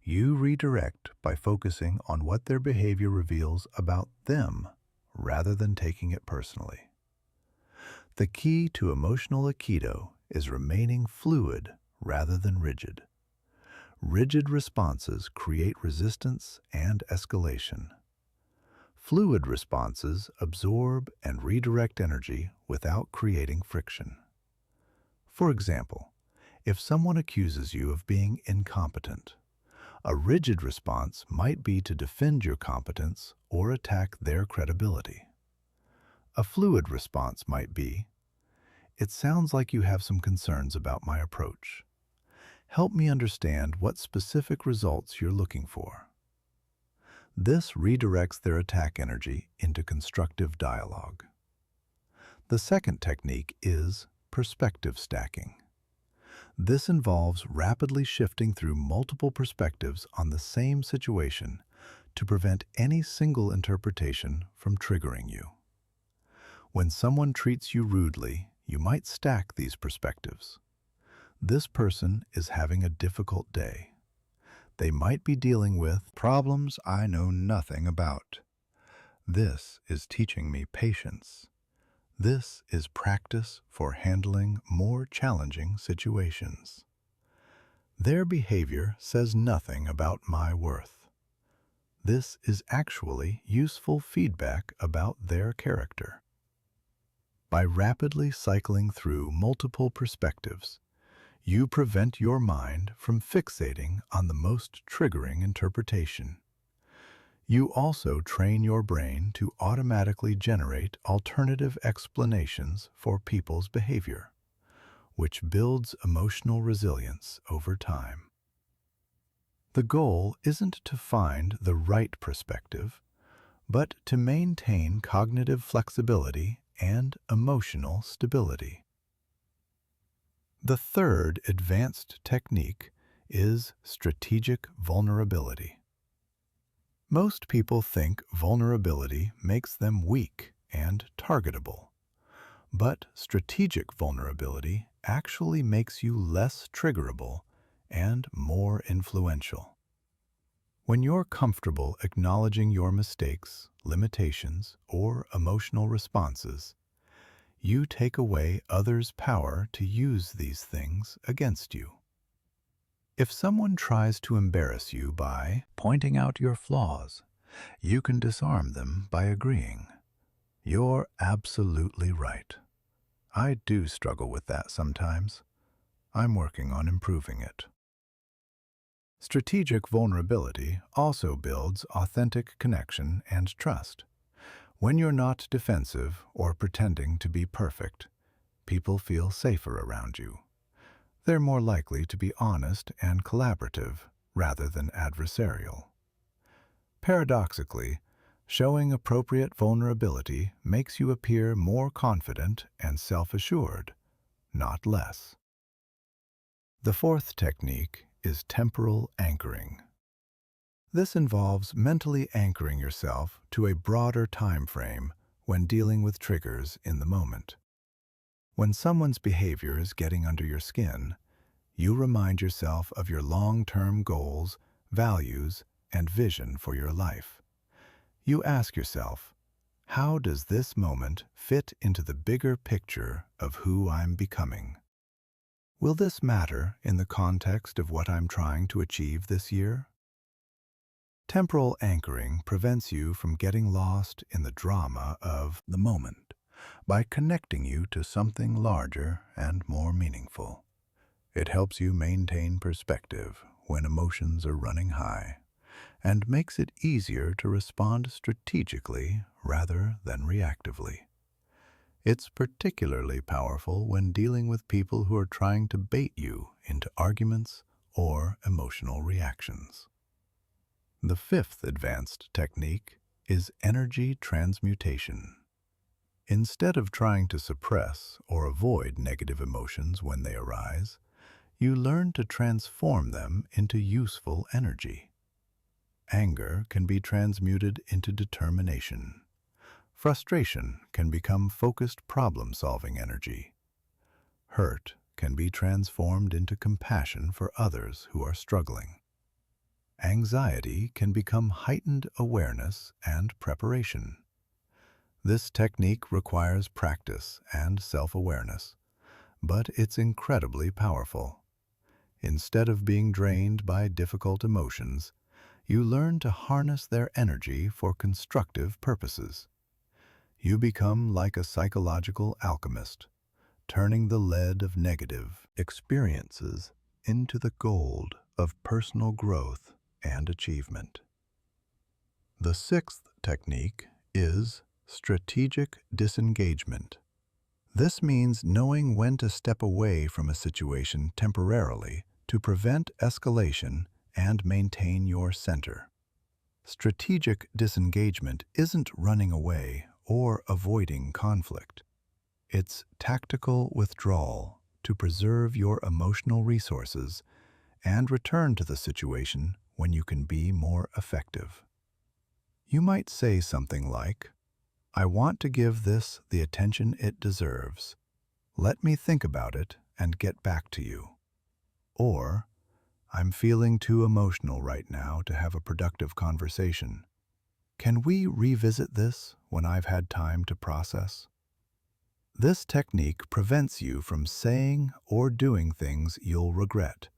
you redirect by focusing on what their behavior reveals about them rather than taking it personally. The key to emotional Aikido is remaining fluid rather than rigid. Rigid responses create resistance and escalation. Fluid responses absorb and redirect energy without creating friction. For example, if someone accuses you of being incompetent, a rigid response might be to defend your competence or attack their credibility. A fluid response might be, "It sounds like you have some concerns about my approach. Help me understand what specific results you're looking for." This redirects their attack energy into constructive dialogue. The second technique is perspective stacking. This involves rapidly shifting through multiple perspectives on the same situation to prevent any single interpretation from triggering you. When someone treats you rudely, you might stack these perspectives. This person is having a difficult day. They might be dealing with problems I know nothing about. This is teaching me patience. This is practice for handling more challenging situations. Their behavior says nothing about my worth. This is actually useful feedback about their character. By rapidly cycling through multiple perspectives, you prevent your mind from fixating on the most triggering interpretation. You also train your brain to automatically generate alternative explanations for people's behavior, which builds emotional resilience over time. The goal isn't to find the right perspective, but to maintain cognitive flexibility and emotional stability. The third advanced technique is strategic vulnerability. Most people think vulnerability makes them weak and targetable, but strategic vulnerability actually makes you less triggerable and more influential. When you're comfortable acknowledging your mistakes, limitations, or emotional responses, you take away others' power to use these things against you. If someone tries to embarrass you by pointing out your flaws, you can disarm them by agreeing, "You're absolutely right. I do struggle with that sometimes. I'm working on improving it." Strategic vulnerability also builds authentic connection and trust. When you're not defensive or pretending to be perfect, people feel safer around you. They're more likely to be honest and collaborative rather than adversarial. Paradoxically, showing appropriate vulnerability makes you appear more confident and self-assured, not less. The fourth technique is temporal anchoring. This involves mentally anchoring yourself to a broader time frame when dealing with triggers in the moment. When someone's behavior is getting under your skin, you remind yourself of your long-term goals, values, and vision for your life. You ask yourself, how does this moment fit into the bigger picture of who I'm becoming? Will this matter in the context of what I'm trying to achieve this year? Temporal anchoring prevents you from getting lost in the drama of the moment by connecting you to something larger and more meaningful. It helps you maintain perspective when emotions are running high and makes it easier to respond strategically rather than reactively. It's particularly powerful when dealing with people who are trying to bait you into arguments or emotional reactions. The fifth advanced technique is energy transmutation. Instead of trying to suppress or avoid negative emotions when they arise, you learn to transform them into useful energy. Anger can be transmuted into determination. Frustration can become focused problem-solving energy. Hurt can be transformed into compassion for others who are struggling. Anxiety can become heightened awareness and preparation. This technique requires practice and self-awareness, but it's incredibly powerful. Instead of being drained by difficult emotions, you learn to harness their energy for constructive purposes. You become like a psychological alchemist, turning the lead of negative experiences into the gold of personal growth and achievement. The sixth technique is strategic disengagement. This means knowing when to step away from a situation temporarily to prevent escalation and maintain your center. Strategic disengagement isn't running away or avoiding conflict. It's tactical withdrawal to preserve your emotional resources and return to the situation when you can be more effective. You might say something like, "I want to give this the attention it deserves. Let me think about it and get back to you." Or, "I'm feeling too emotional right now to have a productive conversation. Can we revisit this when I've had time to process?" This technique prevents you from saying or doing things you'll regret,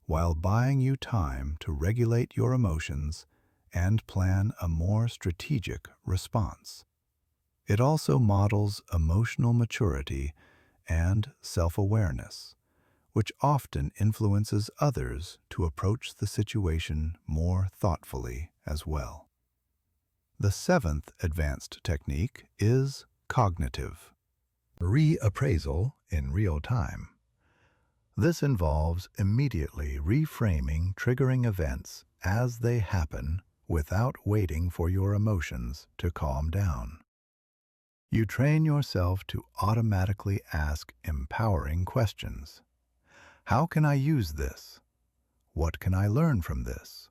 while buying you time to regulate your emotions and plan a more strategic response. It also models emotional maturity and self-awareness, which often influences others to approach the situation more thoughtfully as well. The seventh advanced technique is cognitive reappraisal in real time. This involves immediately reframing triggering events as they happen without waiting for your emotions to calm down. You train yourself to automatically ask empowering questions. How can I use this? What can I learn from this?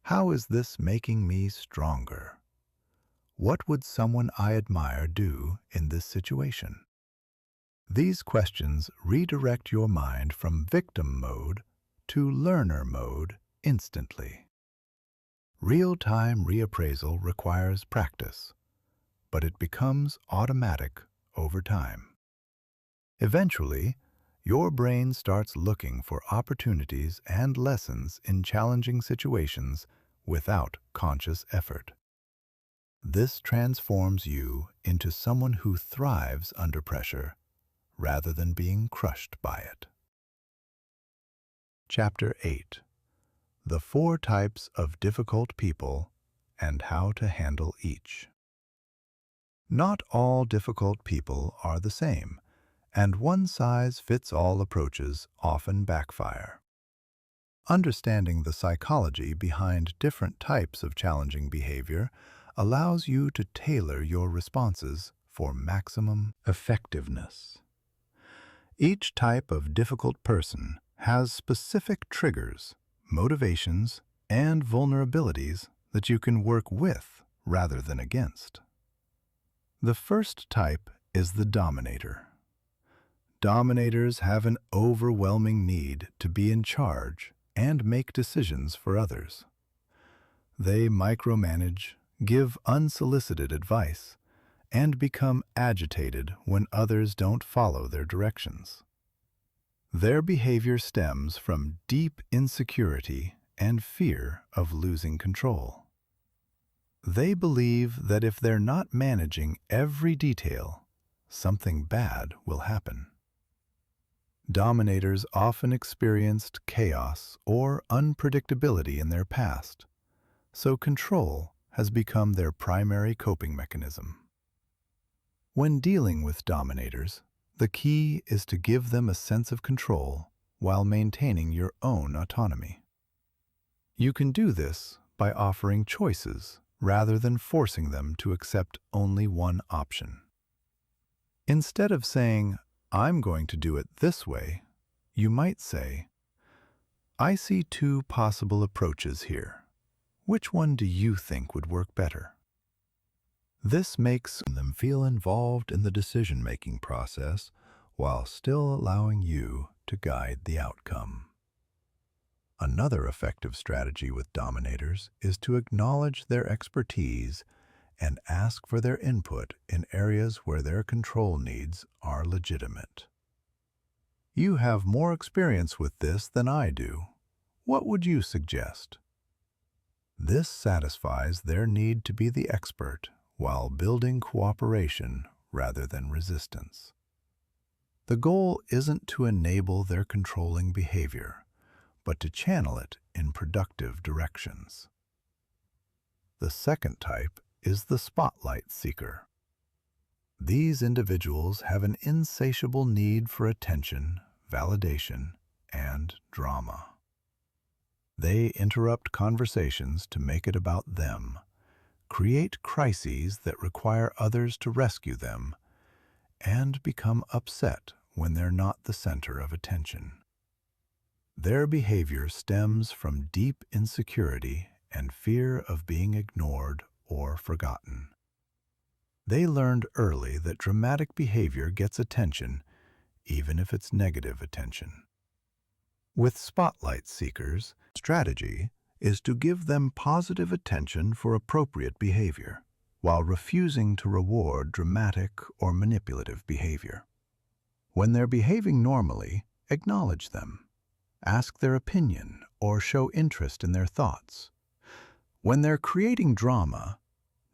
How is this making me stronger? What would someone I admire do in this situation? These questions redirect your mind from victim mode to learner mode instantly. Real-time reappraisal requires practice, but it becomes automatic over time. Eventually, your brain starts looking for opportunities and lessons in challenging situations without conscious effort. This transforms you into someone who thrives under pressure rather than being crushed by it. Chapter 8. The 4 types of difficult people and how to handle each. Not all difficult people are the same, and one-size-fits-all approaches often backfire. Understanding the psychology behind different types of challenging behavior allows you to tailor your responses for maximum effectiveness. Each type of difficult person has specific triggers, motivations, and vulnerabilities that you can work with rather than against. The first type is the dominator. Dominators have an overwhelming need to be in charge and make decisions for others. They micromanage, give unsolicited advice, and become agitated when others don't follow their directions. Their behavior stems from deep insecurity and fear of losing control. They believe that if they're not managing every detail, something bad will happen. Dominators often experienced chaos or unpredictability in their past, so control has become their primary coping mechanism. When dealing with dominators, the key is to give them a sense of control while maintaining your own autonomy. You can do this by offering choices rather than forcing them to accept only one option. Instead of saying, "I'm going to do it this way," you might say, "I see 2 possible approaches here. Which one do you think would work better?" This makes them feel involved in the decision-making process while still allowing you to guide the outcome. Another effective strategy with dominators is to acknowledge their expertise and ask for their input in areas where their control needs are legitimate. "You have more experience with this than I do. What would you suggest?" This satisfies their need to be the expert while building cooperation rather than resistance. The goal isn't to enable their controlling behavior, but to channel it in productive directions. The second type is the spotlight seeker. These individuals have an insatiable need for attention, validation, and drama. They interrupt conversations to make it about them, create crises that require others to rescue them, and become upset when they're not the center of attention. Their behavior stems from deep insecurity and fear of being ignored or forgotten. They learned early that dramatic behavior gets attention, even if it's negative attention. With spotlight seekers, strategy is to give them positive attention for appropriate behavior, while refusing to reward dramatic or manipulative behavior. When they're behaving normally, acknowledge them. Ask their opinion or show interest in their thoughts. When they're creating drama,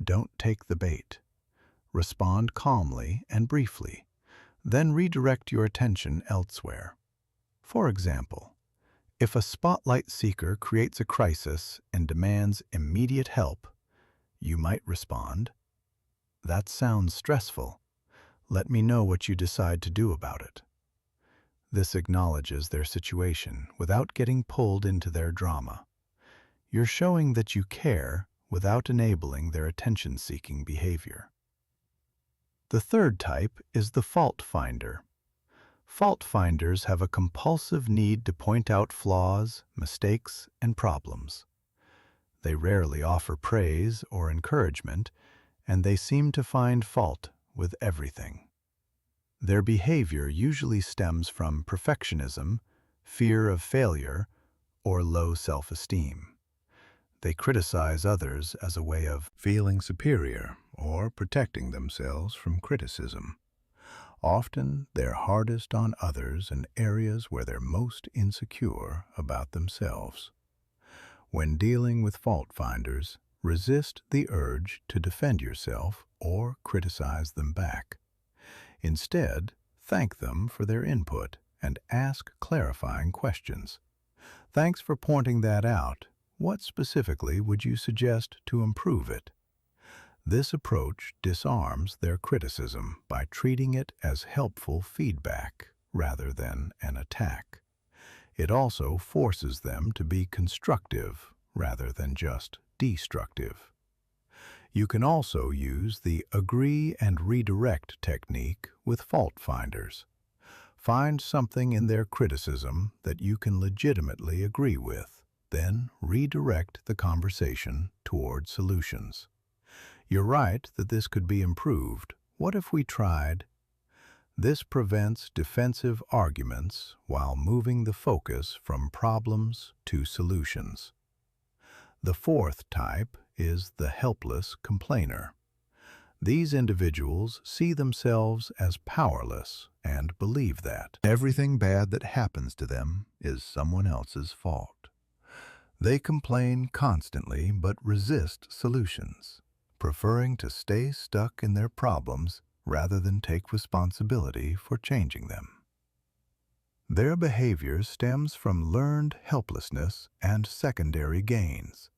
don't take the bait. Respond calmly and briefly, then redirect your attention elsewhere. For example, if a spotlight seeker creates a crisis and demands immediate help, you might respond, "That sounds stressful. Let me know what you decide to do about it." This acknowledges their situation without getting pulled into their drama. You're showing that you care without enabling their attention-seeking behavior. The third type is the fault finder. Fault finders have a compulsive need to point out flaws, mistakes, and problems. They rarely offer praise or encouragement, and they seem to find fault with everything. Their behavior usually stems from perfectionism, fear of failure, or low self-esteem. They criticize others as a way of feeling superior or protecting themselves from criticism. Often, they're hardest on others in areas where they're most insecure about themselves. When dealing with fault finders, resist the urge to defend yourself or criticize them back. Instead, thank them for their input and ask clarifying questions. Thanks for pointing that out. What specifically would you suggest to improve it? This approach disarms their criticism by treating it as helpful feedback rather than an attack. It also forces them to be constructive rather than just destructive. You can also use the agree and redirect technique with fault finders. Find something in their criticism that you can legitimately agree with, then redirect the conversation toward solutions. You're right that this could be improved. What if we tried? This prevents defensive arguments while moving the focus from problems to solutions. The fourth type is the helpless complainer. These individuals see themselves as powerless and believe that everything bad that happens to them is someone else's fault. They complain constantly but resist solutions, preferring to stay stuck in their problems rather than take responsibility for changing them. Their behavior stems from learned helplessness and secondary gains.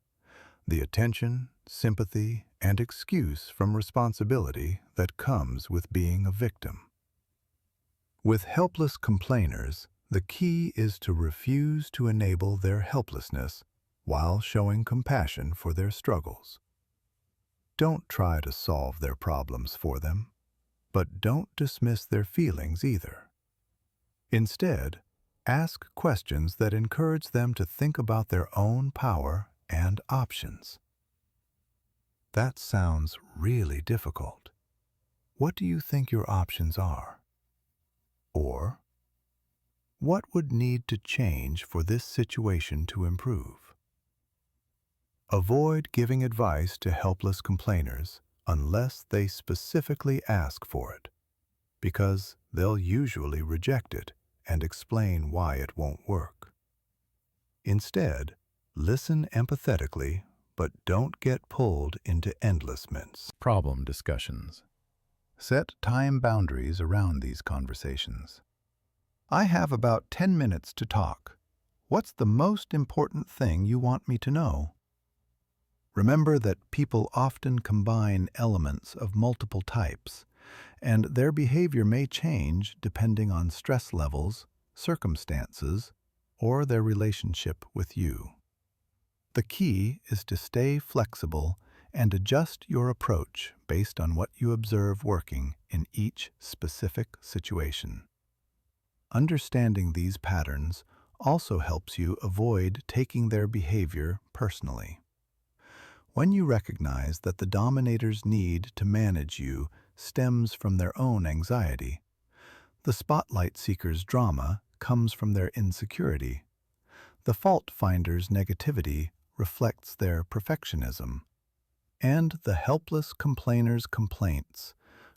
The attention, sympathy, and excuse from responsibility that comes with being a victim. With helpless complainers, the key is to refuse to enable their helplessness while showing compassion for their struggles. Don't try to solve their problems for them, but don't dismiss their feelings either. Instead, ask questions that encourage them to think about their own power and options. That sounds really difficult. What do you think your options are? Or, what would need to change for this situation to improve? Avoid giving advice to helpless complainers unless they specifically ask for it, because they'll usually reject it and explain why it won't work. Instead, listen empathetically, but don't get pulled into endless problem discussions. Set time boundaries around these conversations. I have about 10 minutes to talk. What's the most important thing you want me to know? Remember that people often combine elements of multiple types, and their behavior may change depending on stress levels, circumstances, or their relationship with you. The key is to stay flexible and adjust your approach based on what you observe working in each specific situation. Understanding these patterns also helps you avoid taking their behavior personally. When you recognize that the dominator's need to manage you stems from their own anxiety, the spotlight seeker's drama comes from their insecurity, the fault finder's negativity reflects their perfectionism, and the helpless complainer's complaints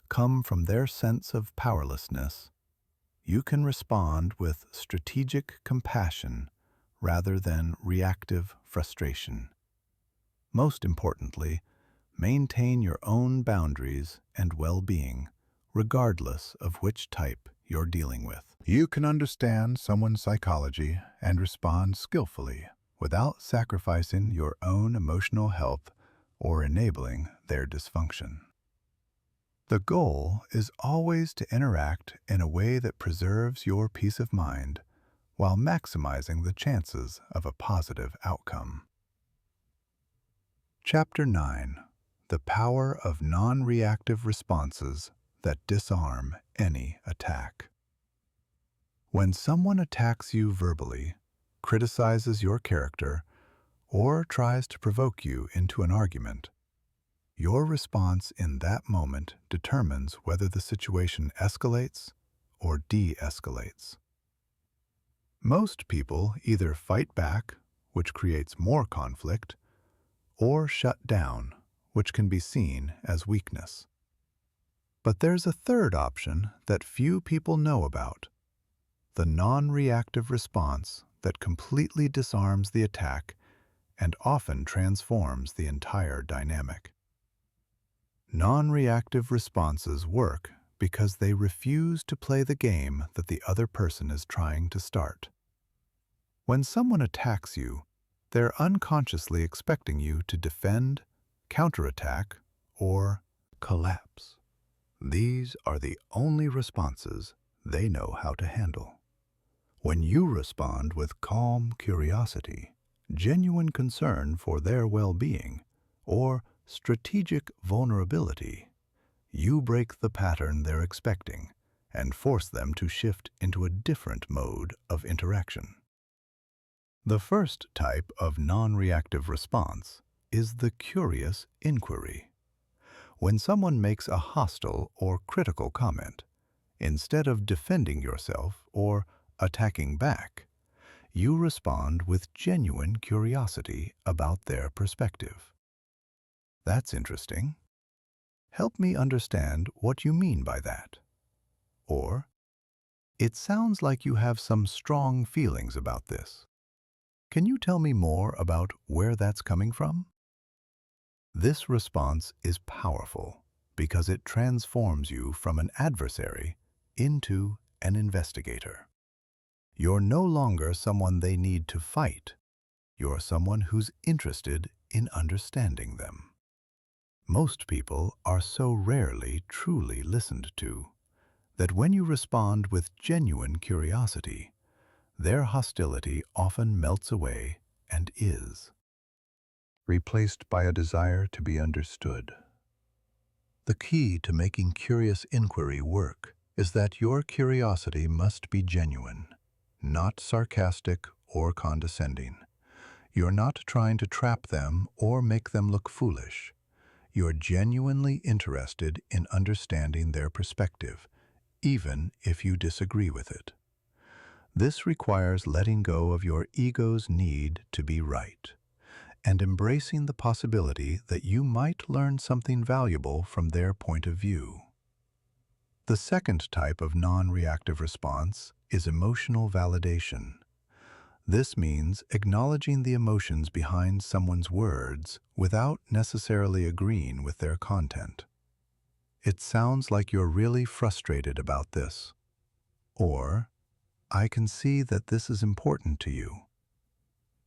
come from their sense of powerlessness, you can respond with strategic compassion rather than reactive frustration. Most importantly, maintain your own boundaries and well-being, regardless of which type you're dealing with. You can understand someone's psychology and respond skillfully without sacrificing your own emotional health or enabling their dysfunction. The goal is always to interact in a way that preserves your peace of mind while maximizing the chances of a positive outcome. Chapter 9. The Power of Non-reactive Responses that Disarm Any Attack. When someone attacks you verbally, criticizes your character, or tries to provoke you into an argument, your response in that moment determines whether the situation escalates or de-escalates. Most people either fight back, which creates more conflict, or shut down, which can be seen as weakness. But there's a third option that few people know about: the non-reactive response that completely disarms the attack and often transforms the entire dynamic. Non-reactive responses work because they refuse to play the game that the other person is trying to start. When someone attacks you, they're unconsciously expecting you to defend, counterattack, or collapse. These are the only responses they know how to handle. When you respond with calm curiosity, genuine concern for their well-being, or strategic vulnerability, you break the pattern they're expecting and force them to shift into a different mode of interaction. The first type of non-reactive response is the curious inquiry. When someone makes a hostile or critical comment, instead of defending yourself or attacking back, you respond with genuine curiosity about their perspective. That's interesting. Help me understand what you mean by that. Or, it sounds like you have some strong feelings about this. Can you tell me more about where that's coming from? This response is powerful because it transforms you from an adversary into an investigator. You're no longer someone they need to fight. You're someone who's interested in understanding them. Most people are so rarely truly listened to that when you respond with genuine curiosity, their hostility often melts away and is replaced by a desire to be understood. The key to making curious inquiry work is that your curiosity must be genuine, not sarcastic or condescending. You're not trying to trap them or make them look foolish. You're genuinely interested in understanding their perspective, even if you disagree with it. This requires letting go of your ego's need to be right and embracing the possibility that you might learn something valuable from their point of view. The second type of non-reactive response is emotional validation. This means acknowledging the emotions behind someone's words without necessarily agreeing with their content. It sounds like you're really frustrated about this. Or, I can see that this is important to you.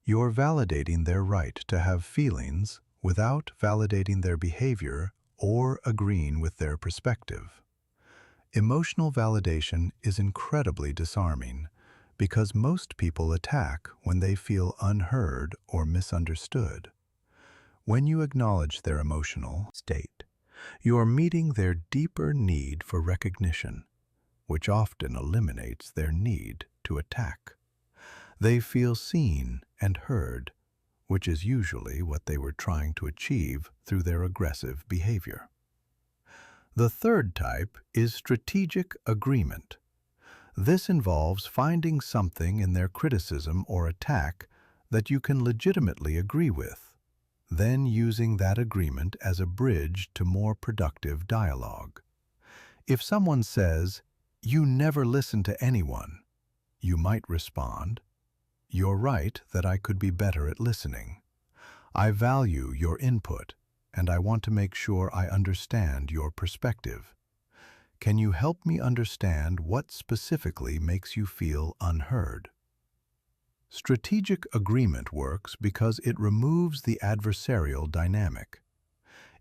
You're validating their right to have feelings without validating their behavior or agreeing with their perspective. Emotional validation is incredibly disarming because most people attack when they feel unheard or misunderstood. When you acknowledge their emotional state, you are meeting their deeper need for recognition, which often eliminates their need to attack. They feel seen and heard, which is usually what they were trying to achieve through their aggressive behavior. The third type is strategic agreement. This involves finding something in their criticism or attack that you can legitimately agree with, then using that agreement as a bridge to more productive dialogue. If someone says, "You never listen to anyone," you might respond, "You're right that I could be better at listening. I value your input, and I want to make sure I understand your perspective. Can you help me understand what specifically makes you feel unheard?" Strategic agreement works because it removes the adversarial dynamic.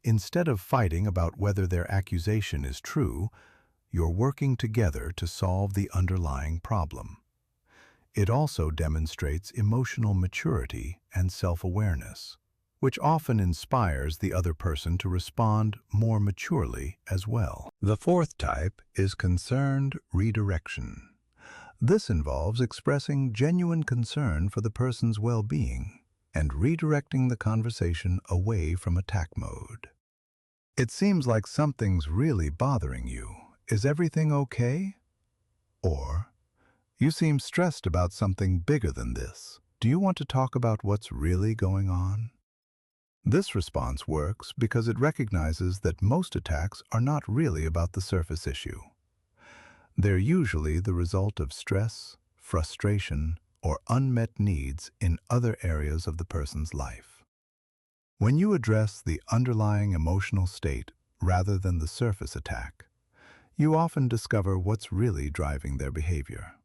Instead of fighting about whether their accusation is true, you're working together to solve the underlying problem. It also demonstrates emotional maturity and self-awareness, which often inspires the other person to respond more maturely as well. The fourth type is concerned redirection. This involves expressing genuine concern for the person's well-being and redirecting the conversation away from attack mode. "It seems like something's really bothering you. Is everything okay?" Or, "You seem stressed about something bigger than this. Do you want to talk about what's really going on?" This response works because it recognizes that most attacks are not really about the surface issue. They're usually the result of stress, frustration, or unmet needs in other areas of the person's life. When you address the underlying emotional state rather than the surface attack, you often discover what's really driving their behavior.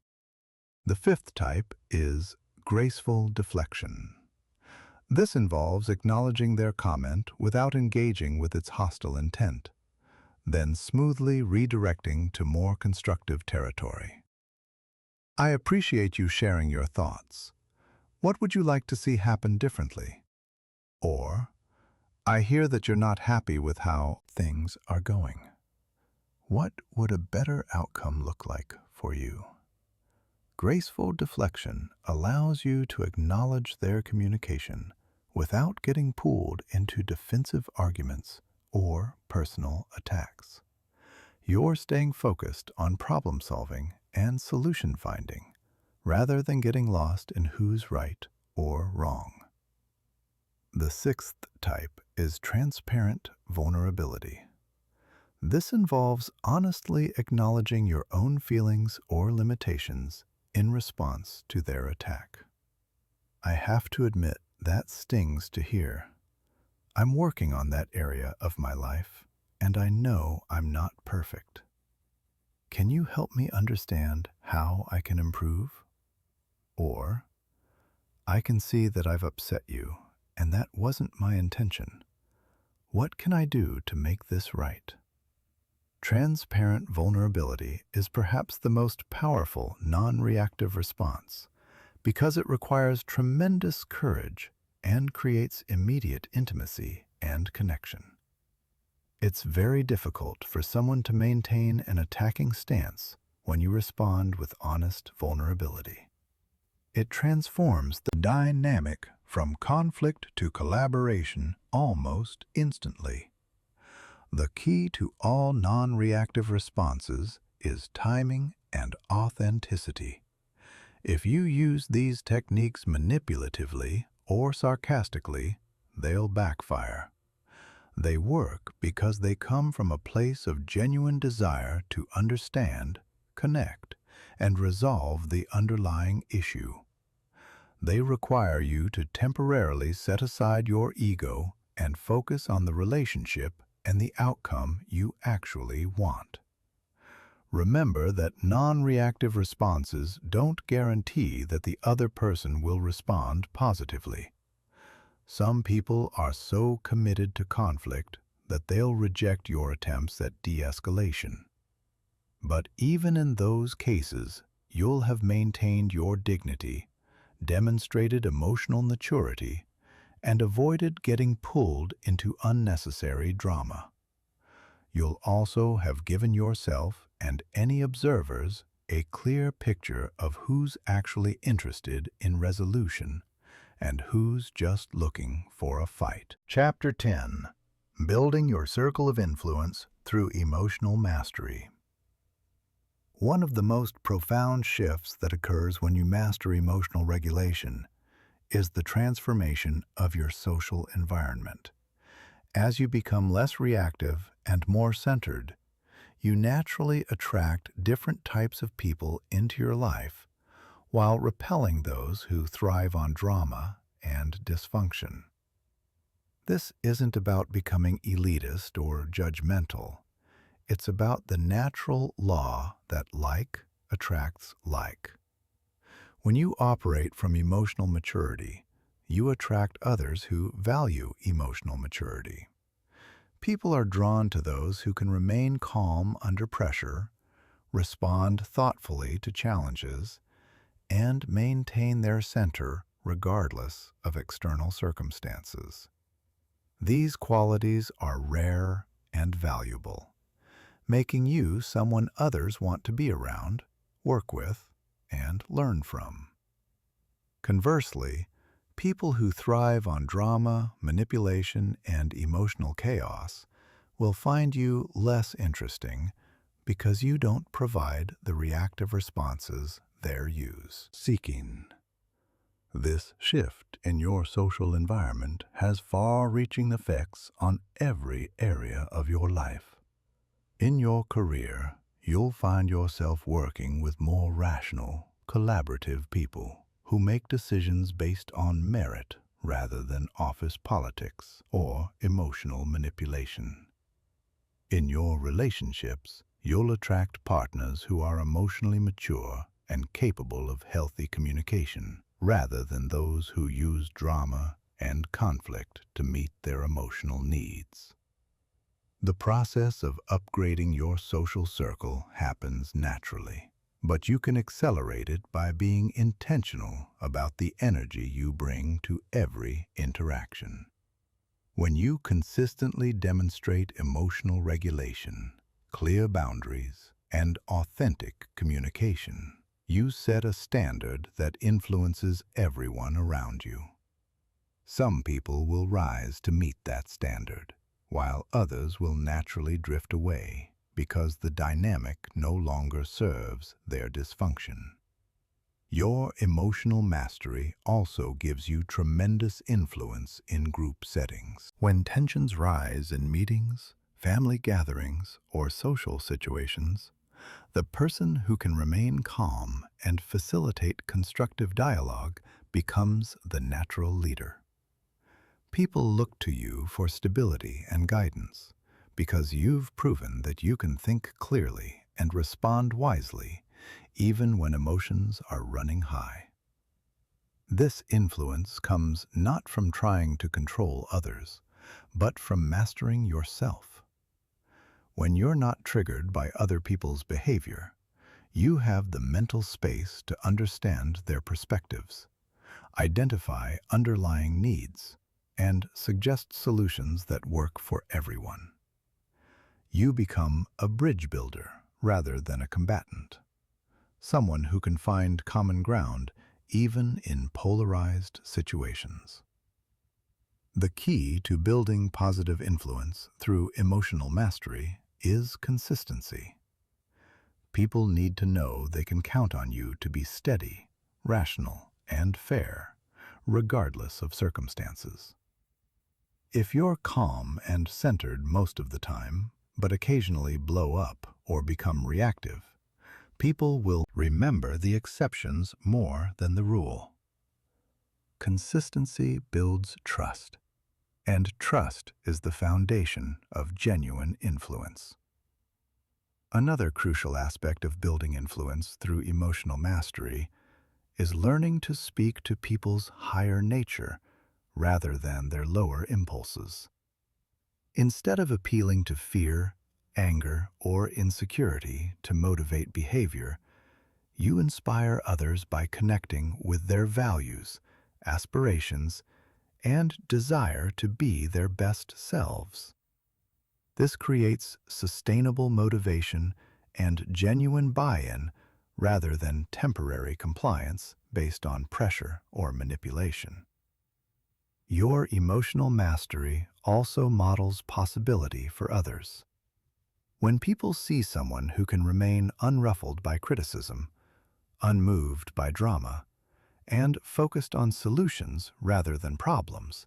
The fifth type is graceful deflection. This involves acknowledging their comment without engaging with its hostile intent, then smoothly redirecting to more constructive territory. I appreciate you sharing your thoughts. What would you like to see happen differently? Or, I hear that you're not happy with how things are going. What would a better outcome look like for you? Graceful deflection allows you to acknowledge their communication without getting pulled into defensive arguments or personal attacks. You're staying focused on problem solving and solution finding rather than getting lost in who's right or wrong. The sixth type is transparent vulnerability. This involves honestly acknowledging your own feelings or limitations in response to their attack. I have to admit that stings to hear. I'm working on that area of my life, and I know I'm not perfect. Can you help me understand how I can improve? Or, I can see that I've upset you, and that wasn't my intention. What can I do to make this right? Transparent vulnerability is perhaps the most powerful non-reactive response because it requires tremendous courage and creates immediate intimacy and connection. It's very difficult for someone to maintain an attacking stance when you respond with honest vulnerability. It transforms the dynamic from conflict to collaboration almost instantly. The key to all non-reactive responses is timing and authenticity. If you use these techniques manipulatively or sarcastically, they'll backfire. They work because they come from a place of genuine desire to understand, connect, and resolve the underlying issue. They require you to temporarily set aside your ego and focus on the relationship and the outcome you actually want. Remember that non-reactive responses don't guarantee that the other person will respond positively. Some people are so committed to conflict that they'll reject your attempts at de-escalation. But even in those cases, you'll have maintained your dignity, demonstrated emotional maturity, and avoided getting pulled into unnecessary drama. You'll also have given yourself and any observers a clear picture of who's actually interested in resolution and who's just looking for a fight. Chapter 10. Building your circle of influence through emotional mastery. One of the most profound shifts that occurs when you master emotional regulation is the transformation of your social environment. As you become less reactive and more centered, you naturally attract different types of people into your life while repelling those who thrive on drama and dysfunction. This isn't about becoming elitist or judgmental. It's about the natural law that like attracts like. When you operate from emotional maturity, you attract others who value emotional maturity. People are drawn to those who can remain calm under pressure, respond thoughtfully to challenges, and maintain their center regardless of external circumstances. These qualities are rare and valuable, making you someone others want to be around, work with, and learn from. Conversely, people who thrive on drama, manipulation, and emotional chaos will find you less interesting because you don't provide the reactive responses they're seeking. This shift in your social environment has far-reaching effects on every area of your life. In your career, you'll find yourself working with more rational, collaborative people who make decisions based on merit rather than office politics or emotional manipulation. In your relationships, you'll attract partners who are emotionally mature and capable of healthy communication, rather than those who use drama and conflict to meet their emotional needs. The process of upgrading your social circle happens naturally, but you can accelerate it by being intentional about the energy you bring to every interaction. When you consistently demonstrate emotional regulation, clear boundaries, and authentic communication, you set a standard that influences everyone around you. Some people will rise to meet that standard, while others will naturally drift away because the dynamic no longer serves their dysfunction. Your emotional mastery also gives you tremendous influence in group settings. When tensions rise in meetings, family gatherings, or social situations, the person who can remain calm and facilitate constructive dialogue becomes the natural leader. People look to you for stability and guidance because you've proven that you can think clearly and respond wisely even when emotions are running high. This influence comes not from trying to control others, but from mastering yourself. When you're not triggered by other people's behavior, you have the mental space to understand their perspectives, identify underlying needs, and suggest solutions that work for everyone. You become a bridge builder rather than a combatant, someone who can find common ground even in polarized situations. The key to building positive influence through emotional mastery is consistency. People need to know they can count on you to be steady, rational, and fair, regardless of circumstances. If you're calm and centered most of the time, but occasionally blow up or become reactive, people will remember the exceptions more than the rule. Consistency builds trust, and trust is the foundation of genuine influence. Another crucial aspect of building influence through emotional mastery is learning to speak to people's higher nature rather than their lower impulses. Instead of appealing to fear, anger, or insecurity to motivate behavior, you inspire others by connecting with their values, aspirations, and desire to be their best selves. This creates sustainable motivation and genuine buy-in rather than temporary compliance based on pressure or manipulation. Your emotional mastery also models possibility for others. When people see someone who can remain unruffled by criticism, unmoved by drama, and focused on solutions rather than problems,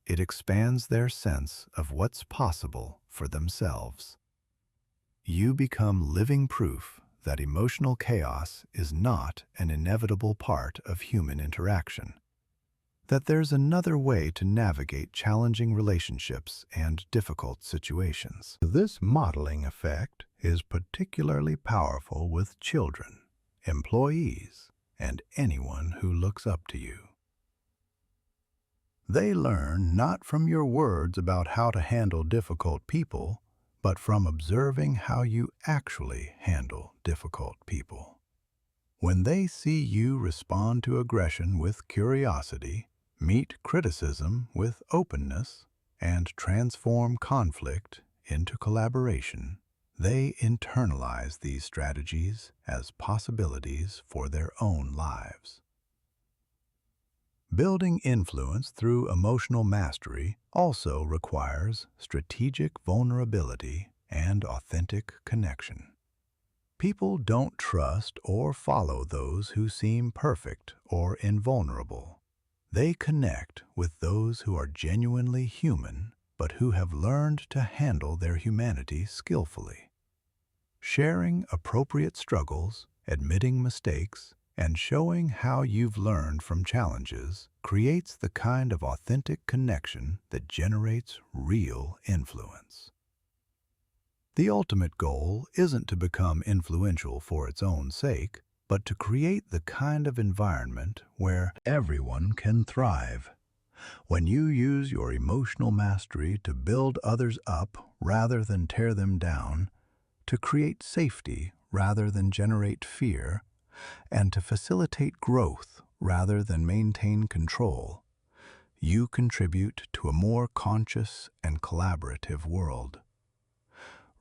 it expands their sense of what's possible for themselves. You become living proof that emotional chaos is not an inevitable part of human interaction, that there's another way to navigate challenging relationships and difficult situations. This modeling effect is particularly powerful with children, employees, and anyone who looks up to you. They learn not from your words about how to handle difficult people, but from observing how you actually handle difficult people. When they see you respond to aggression with curiosity, meet criticism with openness, and transform conflict into collaboration, they internalize these strategies as possibilities for their own lives. Building influence through emotional mastery also requires strategic vulnerability and authentic connection. People don't trust or follow those who seem perfect or invulnerable. They connect with those who are genuinely human, but who have learned to handle their humanity skillfully. Sharing appropriate struggles, admitting mistakes, and showing how you've learned from challenges creates the kind of authentic connection that generates real influence. The ultimate goal isn't to become influential for its own sake, but to create the kind of environment where everyone can thrive. When you use your emotional mastery to build others up rather than tear them down, to create safety rather than generate fear, and to facilitate growth rather than maintain control, you contribute to a more conscious and collaborative world.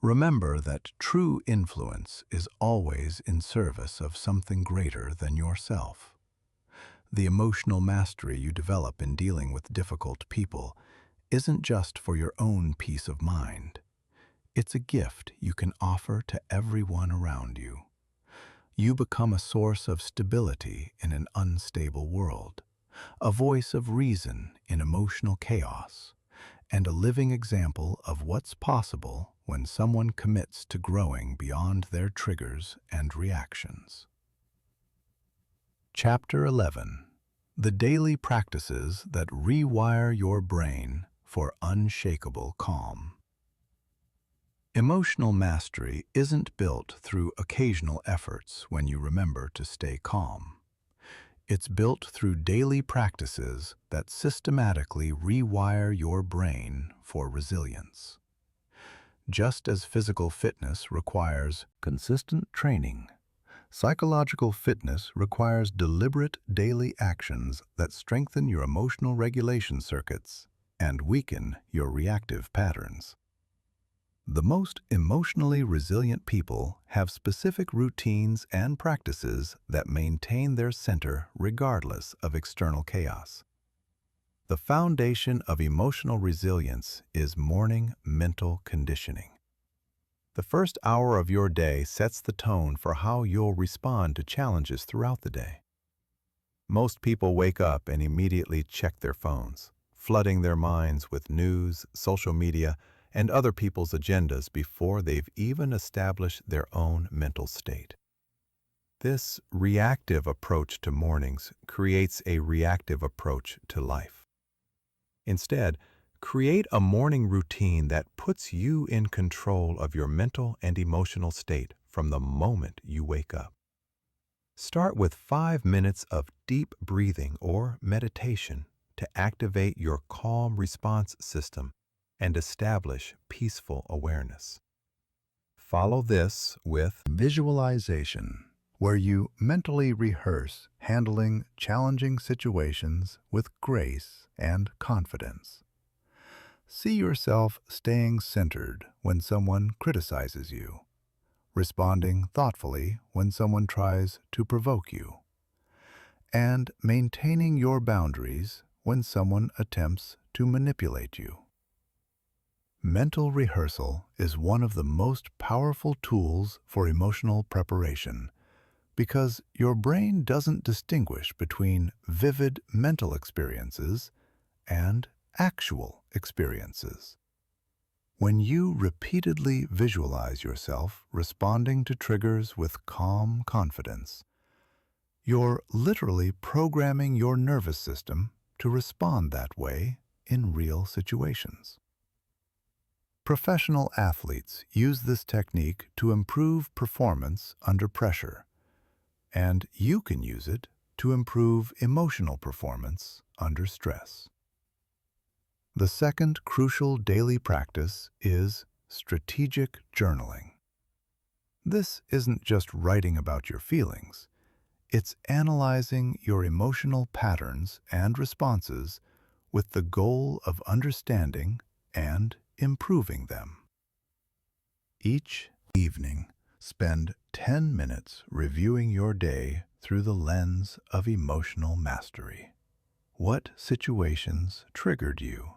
Remember that true influence is always in service of something greater than yourself. The emotional mastery you develop in dealing with difficult people isn't just for your own peace of mind. It's a gift you can offer to everyone around you. You become a source of stability in an unstable world, a voice of reason in emotional chaos, and a living example of what's possible when someone commits to growing beyond their triggers and reactions. Chapter 11. The Daily Practices That Rewire Your Brain for Unshakable Calm. Emotional mastery isn't built through occasional efforts when you remember to stay calm. It's built through daily practices that systematically rewire your brain for resilience. Just as physical fitness requires consistent training, psychological fitness requires deliberate daily actions that strengthen your emotional regulation circuits and weaken your reactive patterns. The most emotionally resilient people have specific routines and practices that maintain their center regardless of external chaos. The foundation of emotional resilience is morning mental conditioning. The first hour of your day sets the tone for how you'll respond to challenges throughout the day. Most people wake up and immediately check their phones, flooding their minds with news, social media, and other people's agendas before they've even established their own mental state. This reactive approach to mornings creates a reactive approach to life. Instead, create a morning routine that puts you in control of your mental and emotional state from the moment you wake up. Start with 5 minutes of deep breathing or meditation to activate your calm response system and establish peaceful awareness. Follow this with visualization, where you mentally rehearse handling challenging situations with grace and confidence. See yourself staying centered when someone criticizes you, responding thoughtfully when someone tries to provoke you, and maintaining your boundaries when someone attempts to manipulate you. Mental rehearsal is one of the most powerful tools for emotional preparation because your brain doesn't distinguish between vivid mental experiences and actual experiences. When you repeatedly visualize yourself responding to triggers with calm confidence, you're literally programming your nervous system to respond that way in real situations. Professional athletes use this technique to improve performance under pressure, and you can use it to improve emotional performance under stress. The second crucial daily practice is strategic journaling. This isn't just writing about your feelings, it's analyzing your emotional patterns and responses with the goal of understanding and improving them. Each evening, spend 10 minutes reviewing your day through the lens of emotional mastery. What situations triggered you?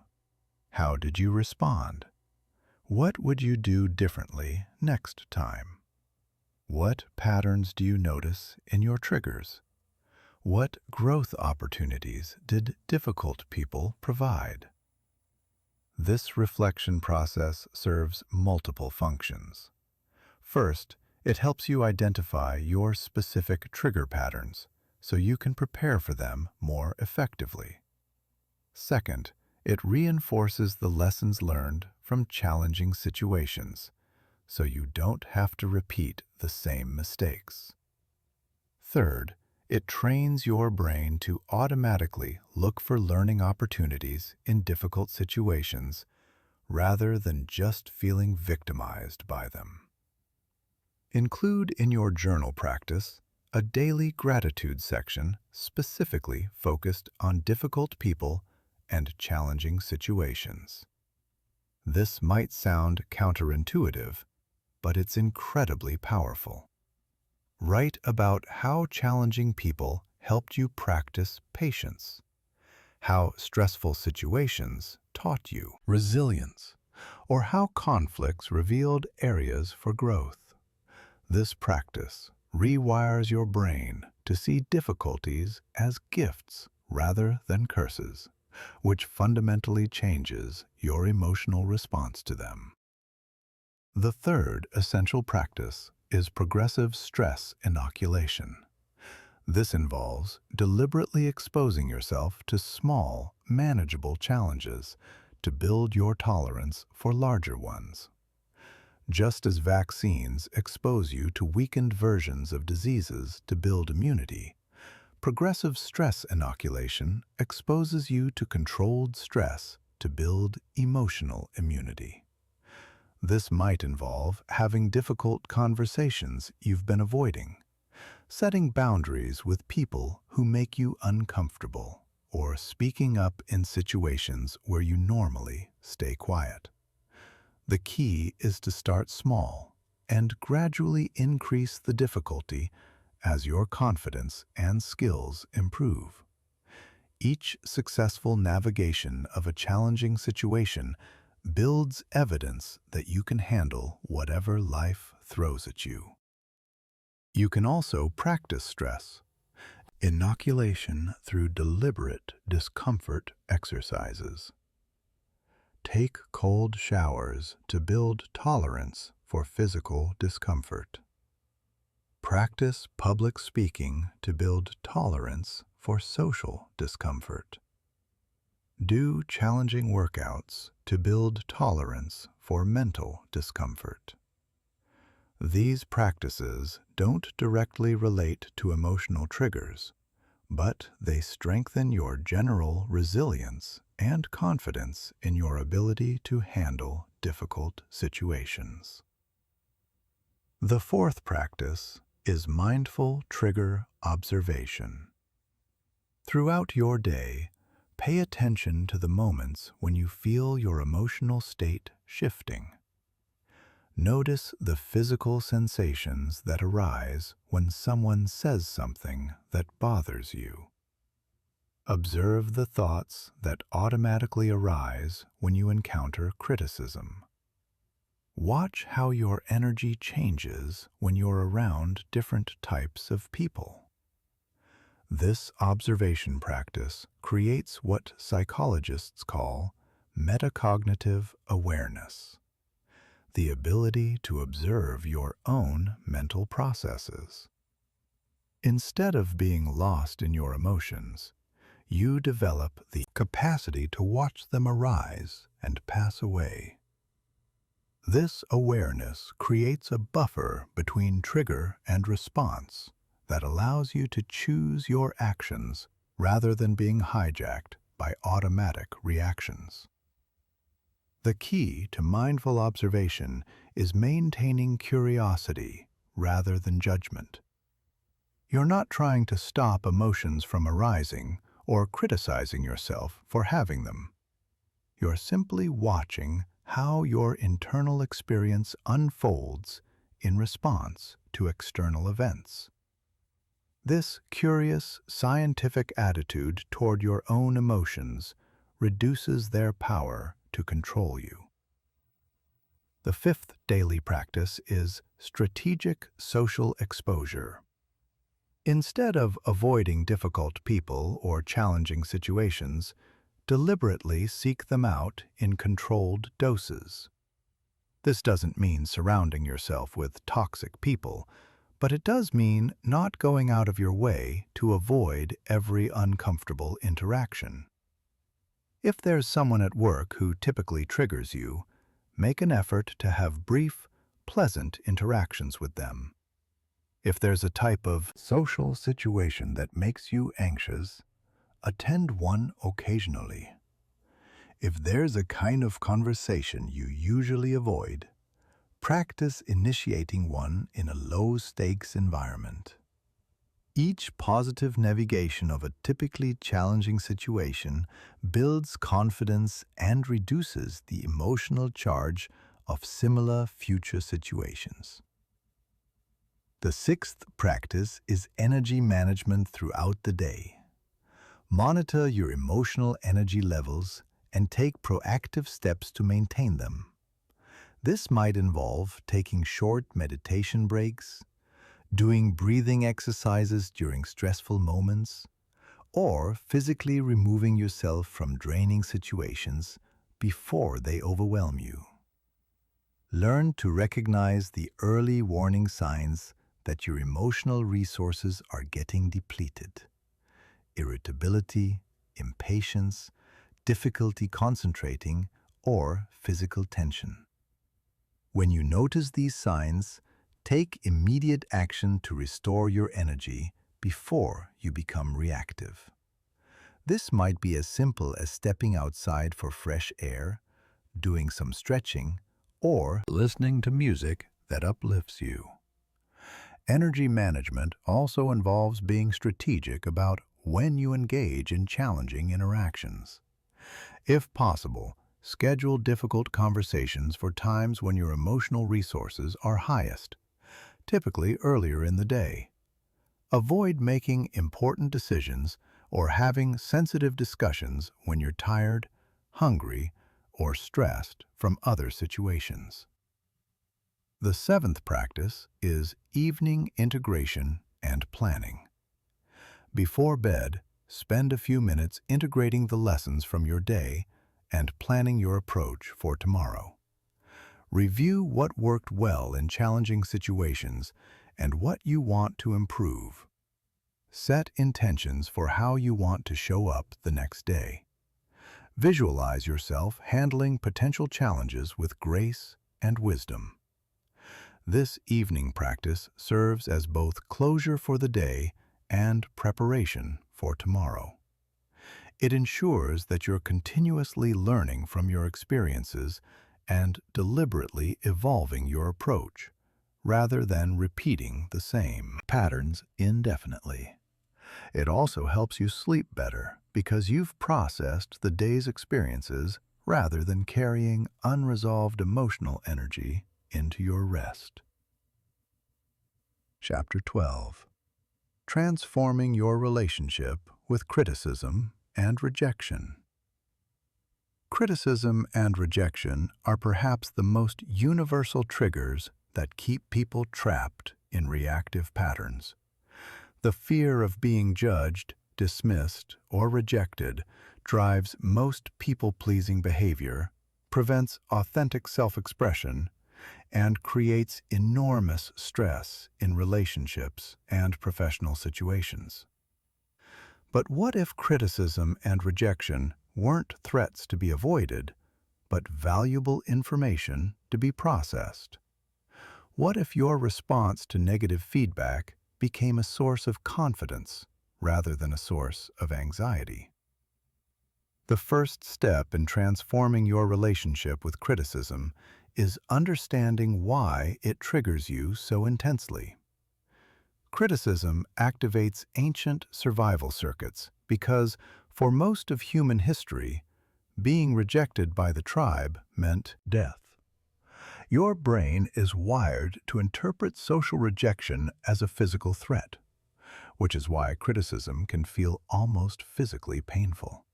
How did you respond? What would you do differently next time? What patterns do you notice in your triggers? What growth opportunities did difficult people provide? This reflection process serves multiple functions. First, it helps you identify your specific trigger patterns so you can prepare for them more effectively. Second, it reinforces the lessons learned from challenging situations so you don't have to repeat the same mistakes. Third, it trains your brain to automatically look for learning opportunities in difficult situations rather than just feeling victimized by them. Include in your journal practice a daily gratitude section specifically focused on difficult people and challenging situations. This might sound counterintuitive, but it's incredibly powerful. Write about how challenging people helped you practice patience, how stressful situations taught you resilience, or how conflicts revealed areas for growth. This practice rewires your brain to see difficulties as gifts rather than curses, which fundamentally changes your emotional response to them. The third essential practice is progressive stress inoculation. This involves deliberately exposing yourself to small, manageable challenges to build your tolerance for larger ones. Just as vaccines expose you to weakened versions of diseases to build immunity, progressive stress inoculation exposes you to controlled stress to build emotional immunity. This might involve having difficult conversations you've been avoiding, setting boundaries with people who make you uncomfortable, or speaking up in situations where you normally stay quiet. The key is to start small and gradually increase the difficulty as your confidence and skills improve. Each successful navigation of a challenging situation builds evidence that you can handle whatever life throws at you. You can also practice stress inoculation through deliberate discomfort exercises. Take cold showers to build tolerance for physical discomfort. Practice public speaking to build tolerance for social discomfort. Do challenging workouts to build tolerance for mental discomfort. These practices don't directly relate to emotional triggers, but they strengthen your general resilience and confidence in your ability to handle difficult situations. The fourth practice is mindful trigger observation. Throughout your day, pay attention to the moments when you feel your emotional state shifting. Notice the physical sensations that arise when someone says something that bothers you. Observe the thoughts that automatically arise when you encounter criticism. Watch how your energy changes when you're around different types of people. This observation practice creates what psychologists call metacognitive awareness, the ability to observe your own mental processes. Instead of being lost in your emotions, you develop the capacity to watch them arise and pass away. This awareness creates a buffer between trigger and response that allows you to choose your actions rather than being hijacked by automatic reactions. The key to mindful observation is maintaining curiosity rather than judgment. You're not trying to stop emotions from arising or criticizing yourself for having them. You're simply watching how your internal experience unfolds in response to external events. This curious, scientific attitude toward your own emotions reduces their power to control you. The fifth daily practice is strategic social exposure. Instead of avoiding difficult people or challenging situations, deliberately seek them out in controlled doses. This doesn't mean surrounding yourself with toxic people, but it does mean not going out of your way to avoid every uncomfortable interaction. If there's someone at work who typically triggers you, make an effort to have brief, pleasant interactions with them. If there's a type of social situation that makes you anxious, attend one occasionally. If there's a kind of conversation you usually avoid, practice initiating one in a low-stakes environment. Each positive navigation of a typically challenging situation builds confidence and reduces the emotional charge of similar future situations. The sixth practice is energy management throughout the day. Monitor your emotional energy levels and take proactive steps to maintain them. This might involve taking short meditation breaks, doing breathing exercises during stressful moments, or physically removing yourself from draining situations before they overwhelm you. Learn to recognize the early warning signs that your emotional resources are getting depleted. Irritability, impatience, difficulty concentrating, or physical tension. When you notice these signs, take immediate action to restore your energy before you become reactive. This might be as simple as stepping outside for fresh air, doing some stretching, or listening to music that uplifts you. Energy management also involves being strategic about when you engage in challenging interactions. If possible, schedule difficult conversations for times when your emotional resources are highest, typically earlier in the day. Avoid making important decisions or having sensitive discussions when you're tired, hungry, or stressed from other situations. The seventh practice is evening integration and planning. Before bed, spend a few minutes integrating the lessons from your day and planning your approach for tomorrow. Review what worked well in challenging situations and what you want to improve. Set intentions for how you want to show up the next day. Visualize yourself handling potential challenges with grace and wisdom. This evening practice serves as both closure for the day and preparation for tomorrow. It ensures that you're continuously learning from your experiences and deliberately evolving your approach, rather than repeating the same patterns indefinitely. It also helps you sleep better because you've processed the day's experiences rather than carrying unresolved emotional energy into your rest. Chapter 12. Transforming your relationship with criticism and rejection. Criticism and rejection are perhaps the most universal triggers that keep people trapped in reactive patterns. The fear of being judged, dismissed, or rejected drives most people-pleasing behavior, prevents authentic self-expression, and creates enormous stress in relationships and professional situations. But what if criticism and rejection weren't threats to be avoided, but valuable information to be processed? What if your response to negative feedback became a source of confidence rather than a source of anxiety? The first step in transforming your relationship with criticism is understanding why it triggers you so intensely. Criticism activates ancient survival circuits because, for most of human history, being rejected by the tribe meant death. Your brain is wired to interpret social rejection as a physical threat, which is why criticism can feel almost physically painful.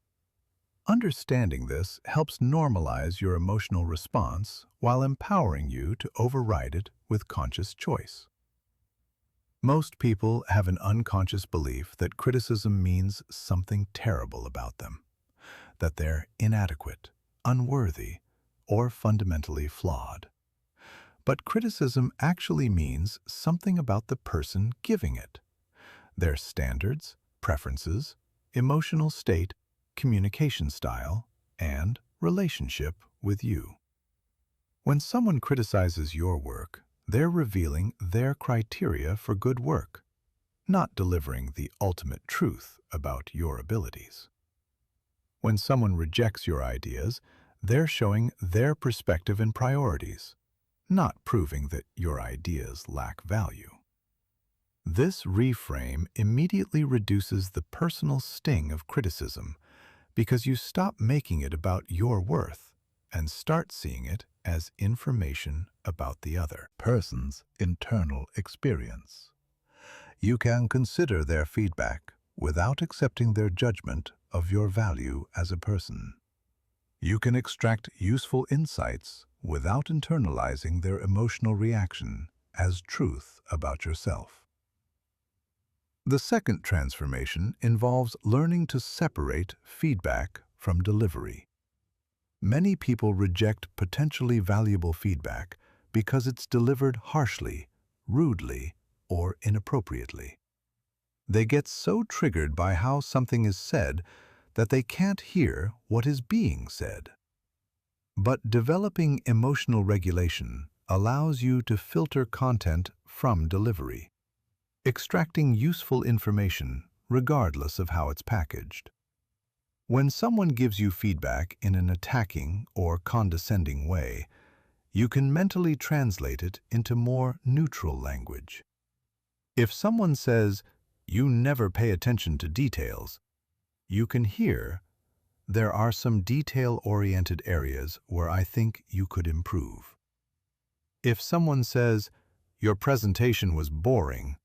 Understanding this helps normalize your emotional response while empowering you to override it with conscious choice. Most people have an unconscious belief that criticism means something terrible about them, that they're inadequate, unworthy, or fundamentally flawed. But criticism actually means something about the person giving it, their standards, preferences, emotional state, communication style, and relationship with you. When someone criticizes your work, They're revealing their criteria for good work, not delivering the ultimate truth about your abilities. When someone rejects your ideas, they're showing their perspective and priorities, not proving that your ideas lack value. This reframe immediately reduces the personal sting of criticism because you stop making it about your worth and start seeing it as information about the other person's internal experience. You can consider their feedback without accepting their judgment of your value as a person. You can extract useful insights without internalizing their emotional reaction as truth about yourself. The second transformation involves learning to separate feedback from delivery. Many people reject potentially valuable feedback because it's delivered harshly, rudely, or inappropriately. They get so triggered by how something is said that they can't hear what is being said. But developing emotional regulation allows you to filter content from delivery, extracting useful information regardless of how it's packaged. When someone gives you feedback in an attacking or condescending way, you can mentally translate it into more neutral language. If someone says, "You never pay attention to details," you can hear, "There are some detail-oriented areas where I think you could improve." If someone says, "Your presentation was boring,"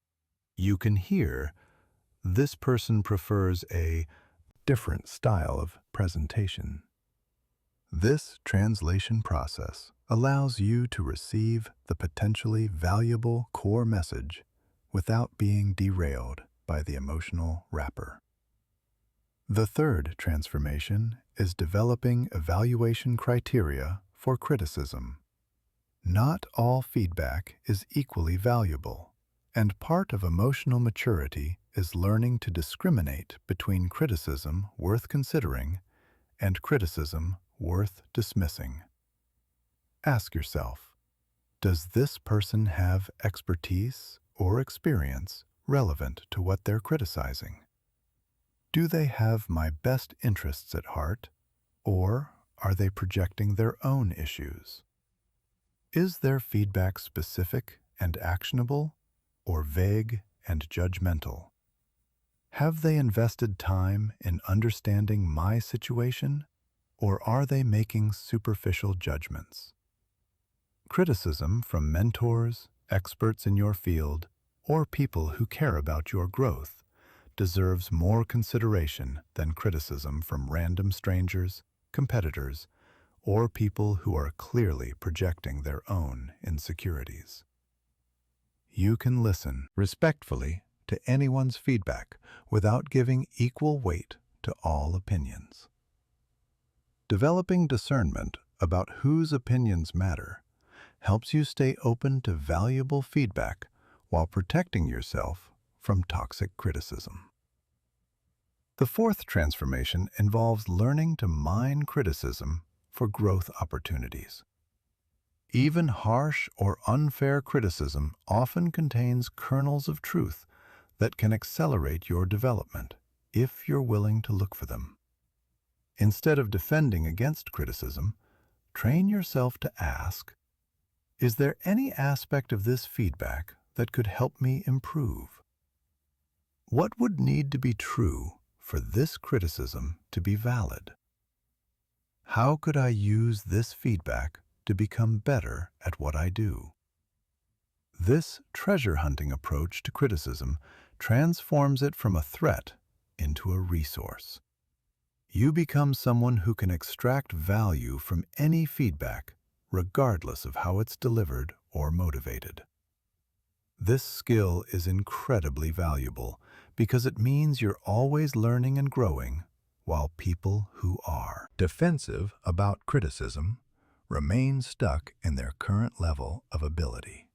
you can hear, "This person prefers a different style of presentation." This translation process allows you to receive the potentially valuable core message without being derailed by the emotional wrapper. The third transformation is developing evaluation criteria for criticism. Not all feedback is equally valuable, and part of emotional maturity is learning to discriminate between criticism worth considering and criticism worth dismissing. Ask yourself, does this person have expertise or experience relevant to what they're criticizing? Do they have my best interests at heart, or are they projecting their own issues? Is their feedback specific and actionable, or vague and judgmental? Have they invested time in understanding my situation, or are they making superficial judgments? Criticism from mentors, experts in your field, or people who care about your growth deserves more consideration than criticism from random strangers, competitors, or people who are clearly projecting their own insecurities. You can listen respectfully to anyone's feedback without giving equal weight to all opinions. Developing discernment about whose opinions matter helps you stay open to valuable feedback while protecting yourself from toxic criticism. The fourth transformation involves learning to mine criticism for growth opportunities. Even harsh or unfair criticism often contains kernels of truth that can accelerate your development if you're willing to look for them. Instead of defending against criticism, train yourself to ask, is there any aspect of this feedback that could help me improve? What would need to be true for this criticism to be valid? How could I use this feedback to become better at what I do? This treasure hunting approach to criticism transforms it from a threat into a resource. You become someone who can extract value from any feedback, regardless of how it's delivered or motivated. This skill is incredibly valuable because it means you're always learning and growing, while people who are defensive about criticism remain stuck in their current level of ability.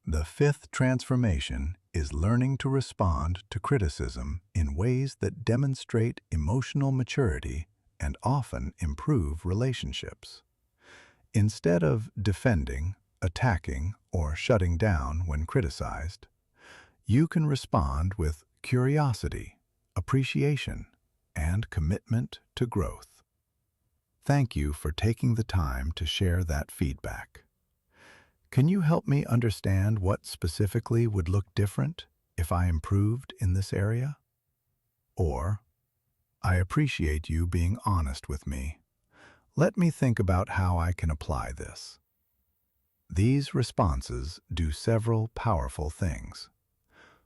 The fifth transformation is learning to respond to criticism in ways that demonstrate emotional maturity and often improve relationships. Instead of defending, attacking or shutting down when criticized, you can respond with curiosity, appreciation, and commitment to growth. Thank you for taking the time to share that feedback. Can you help me understand what specifically would look different if I improved in this area? Or, I appreciate you being honest with me. Let me think about how I can apply this. These responses do several powerful things.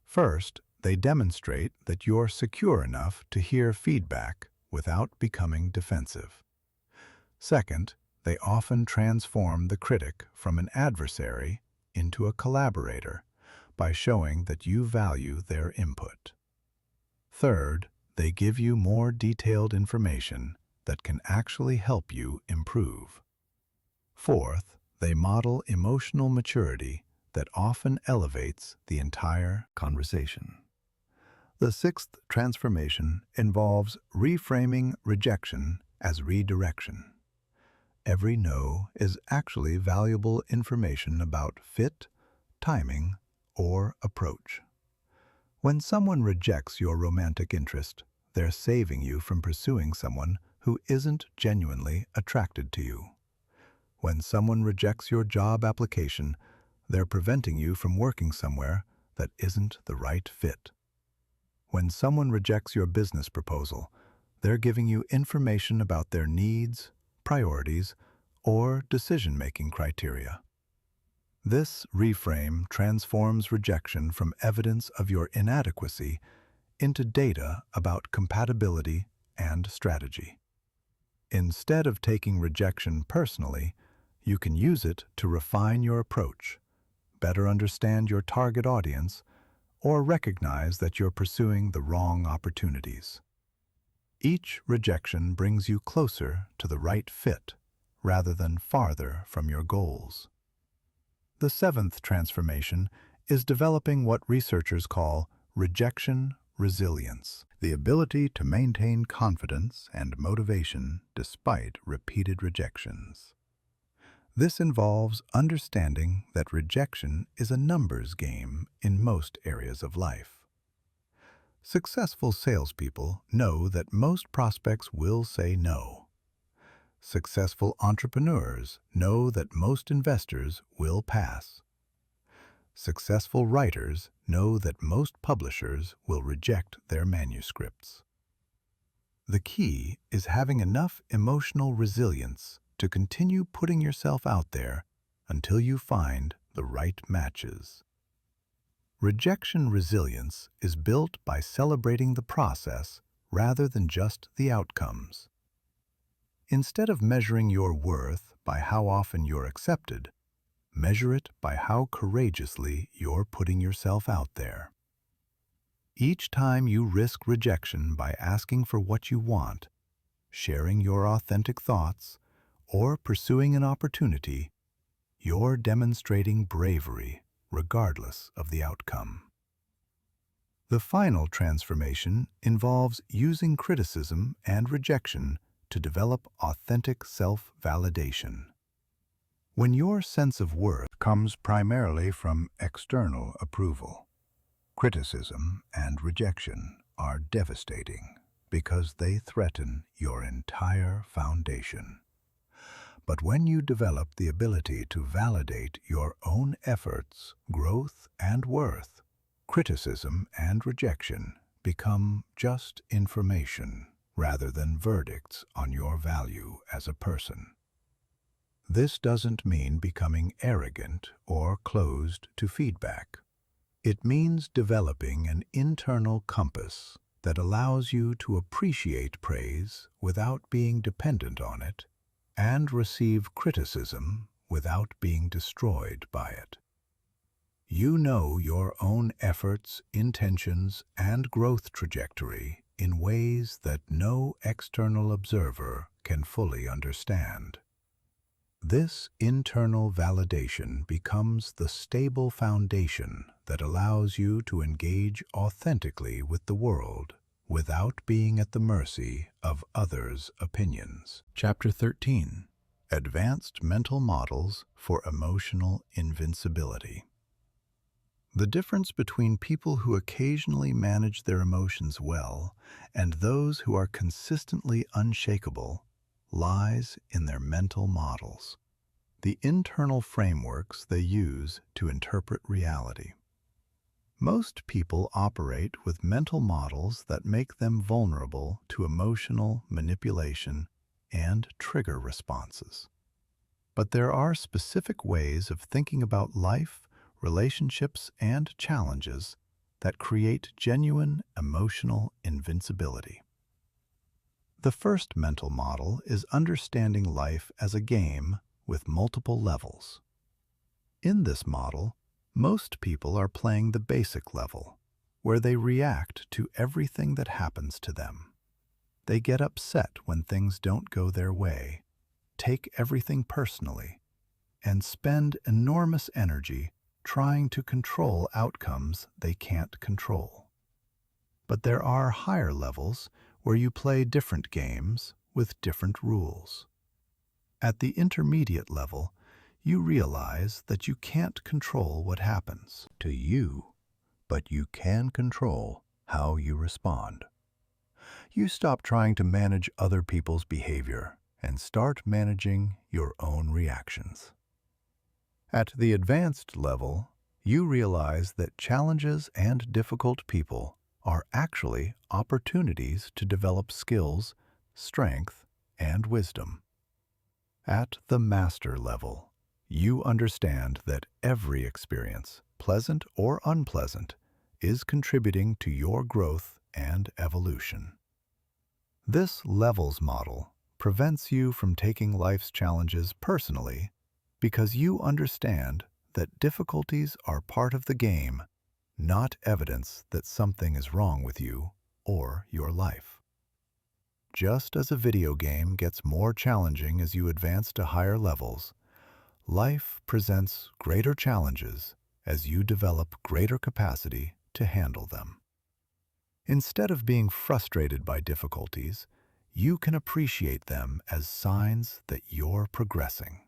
First, they demonstrate that you're secure enough to hear feedback without becoming defensive. Second, they often transform the critic from an adversary into a collaborator by showing that you value their input. Third, they give you more detailed information that can actually help you improve. Fourth, they model emotional maturity that often elevates the entire conversation. The sixth transformation involves reframing rejection as redirection. Every no is actually valuable information about fit, timing, or approach. When someone rejects your romantic interest, they're saving you from pursuing someone who isn't genuinely attracted to you. When someone rejects your job application, they're preventing you from working somewhere that isn't the right fit. When someone rejects your business proposal, they're giving you information about their needs, priorities, or decision-making criteria. This reframe transforms rejection from evidence of your inadequacy into data about compatibility and strategy. Instead of taking rejection personally, you can use it to refine your approach, better understand your target audience, or recognize that you're pursuing the wrong opportunities. Each rejection brings you closer to the right fit, rather than farther from your goals. The seventh transformation is developing what researchers call rejection resilience, the ability to maintain confidence and motivation despite repeated rejections. This involves understanding that rejection is a numbers game in most areas of life. Successful salespeople know that most prospects will say no. Successful entrepreneurs know that most investors will pass. Successful writers know that most publishers will reject their manuscripts. The key is having enough emotional resilience to continue putting yourself out there until you find the right matches. Rejection resilience is built by celebrating the process rather than just the outcomes. Instead of measuring your worth by how often you're accepted, measure it by how courageously you're putting yourself out there. Each time you risk rejection by asking for what you want, sharing your authentic thoughts, or pursuing an opportunity, you're demonstrating bravery regardless of the outcome. The final transformation involves using criticism and rejection to develop authentic self-validation. When your sense of worth comes primarily from external approval, criticism and rejection are devastating because they threaten your entire foundation. But when you develop the ability to validate your own efforts, growth, and worth, criticism and rejection become just information rather than verdicts on your value as a person. This doesn't mean becoming arrogant or closed to feedback. It means developing an internal compass that allows you to appreciate praise without being dependent on it and receive criticism without being destroyed by it. You know your own efforts, intentions, and growth trajectory in ways that no external observer can fully understand. This internal validation becomes the stable foundation that allows you to engage authentically with the world without being at the mercy of others' opinions. Chapter 13. Advanced mental models for emotional invincibility. The difference between people who occasionally manage their emotions well and those who are consistently unshakable lies in their mental models, the internal frameworks they use to interpret reality. Most people operate with mental models that make them vulnerable to emotional manipulation and trigger responses. But there are specific ways of thinking about life, relationships, and challenges that create genuine emotional invincibility. The first mental model is understanding life as a game with multiple levels. In this model, most people are playing the basic level, where they react to everything that happens to them. They get upset when things don't go their way, take everything personally, and spend enormous energy trying to control outcomes they can't control. But there are higher levels where you play different games with different rules. At the intermediate level, you realize that you can't control what happens to you, but you can control how you respond. You stop trying to manage other people's behavior and start managing your own reactions. At the advanced level, you realize that challenges and difficult people are actually opportunities to develop skills, strength, and wisdom. At the master level, you understand that every experience, pleasant or unpleasant, is contributing to your growth and evolution. This levels model prevents you from taking life's challenges personally because you understand that difficulties are part of the game, not evidence that something is wrong with you or your life. Just as a video game gets more challenging as you advance to higher levels, life presents greater challenges as you develop greater capacity to handle them. Instead of being frustrated by difficulties, you can appreciate them as signs that you're progressing.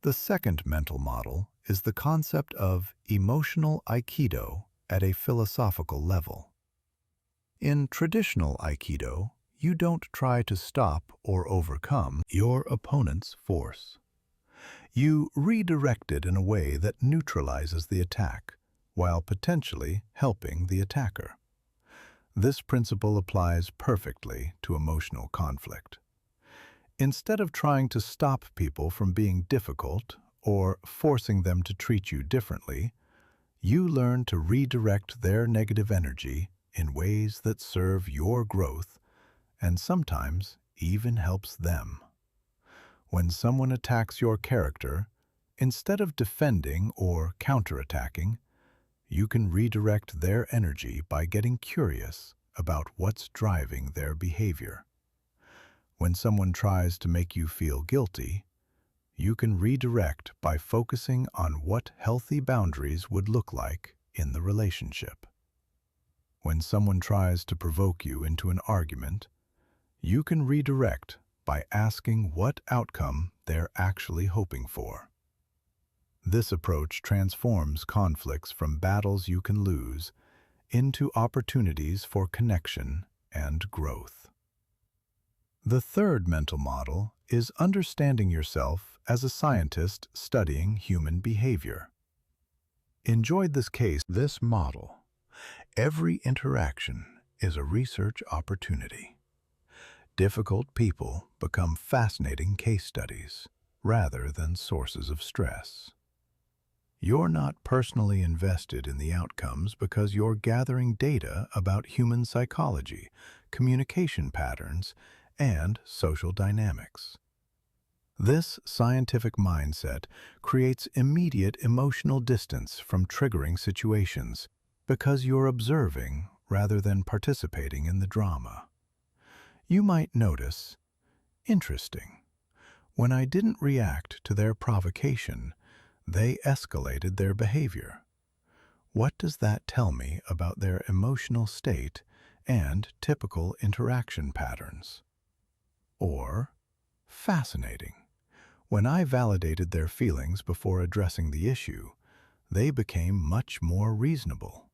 The second mental model is the concept of emotional Aikido at a philosophical level. In traditional Aikido, you don't try to stop or overcome your opponent's force. You redirect it in a way that neutralizes the attack, while potentially helping the attacker. This principle applies perfectly to emotional conflict. Instead of trying to stop people from being difficult or forcing them to treat you differently, you learn to redirect their negative energy in ways that serve your growth and sometimes even helps them. When someone attacks your character, instead of defending or counterattacking, you can redirect their energy by getting curious about what's driving their behavior. When someone tries to make you feel guilty, you can redirect by focusing on what healthy boundaries would look like in the relationship. When someone tries to provoke you into an argument, you can redirect by asking what outcome they're actually hoping for. This approach transforms conflicts from battles you can lose into opportunities for connection and growth. The third mental model is understanding yourself as a scientist studying human behavior. Enjoyed this model. Every interaction is a research opportunity. Difficult people become fascinating case studies rather than sources of stress. You're not personally invested in the outcomes because you're gathering data about human psychology, communication patterns, and social dynamics. This scientific mindset creates immediate emotional distance from triggering situations because you're observing rather than participating in the drama. You might notice, interesting, when I didn't react to their provocation, they escalated their behavior. What does that tell me about their emotional state and typical interaction patterns? Or, fascinating, When I validated their feelings before addressing the issue, they became much more reasonable.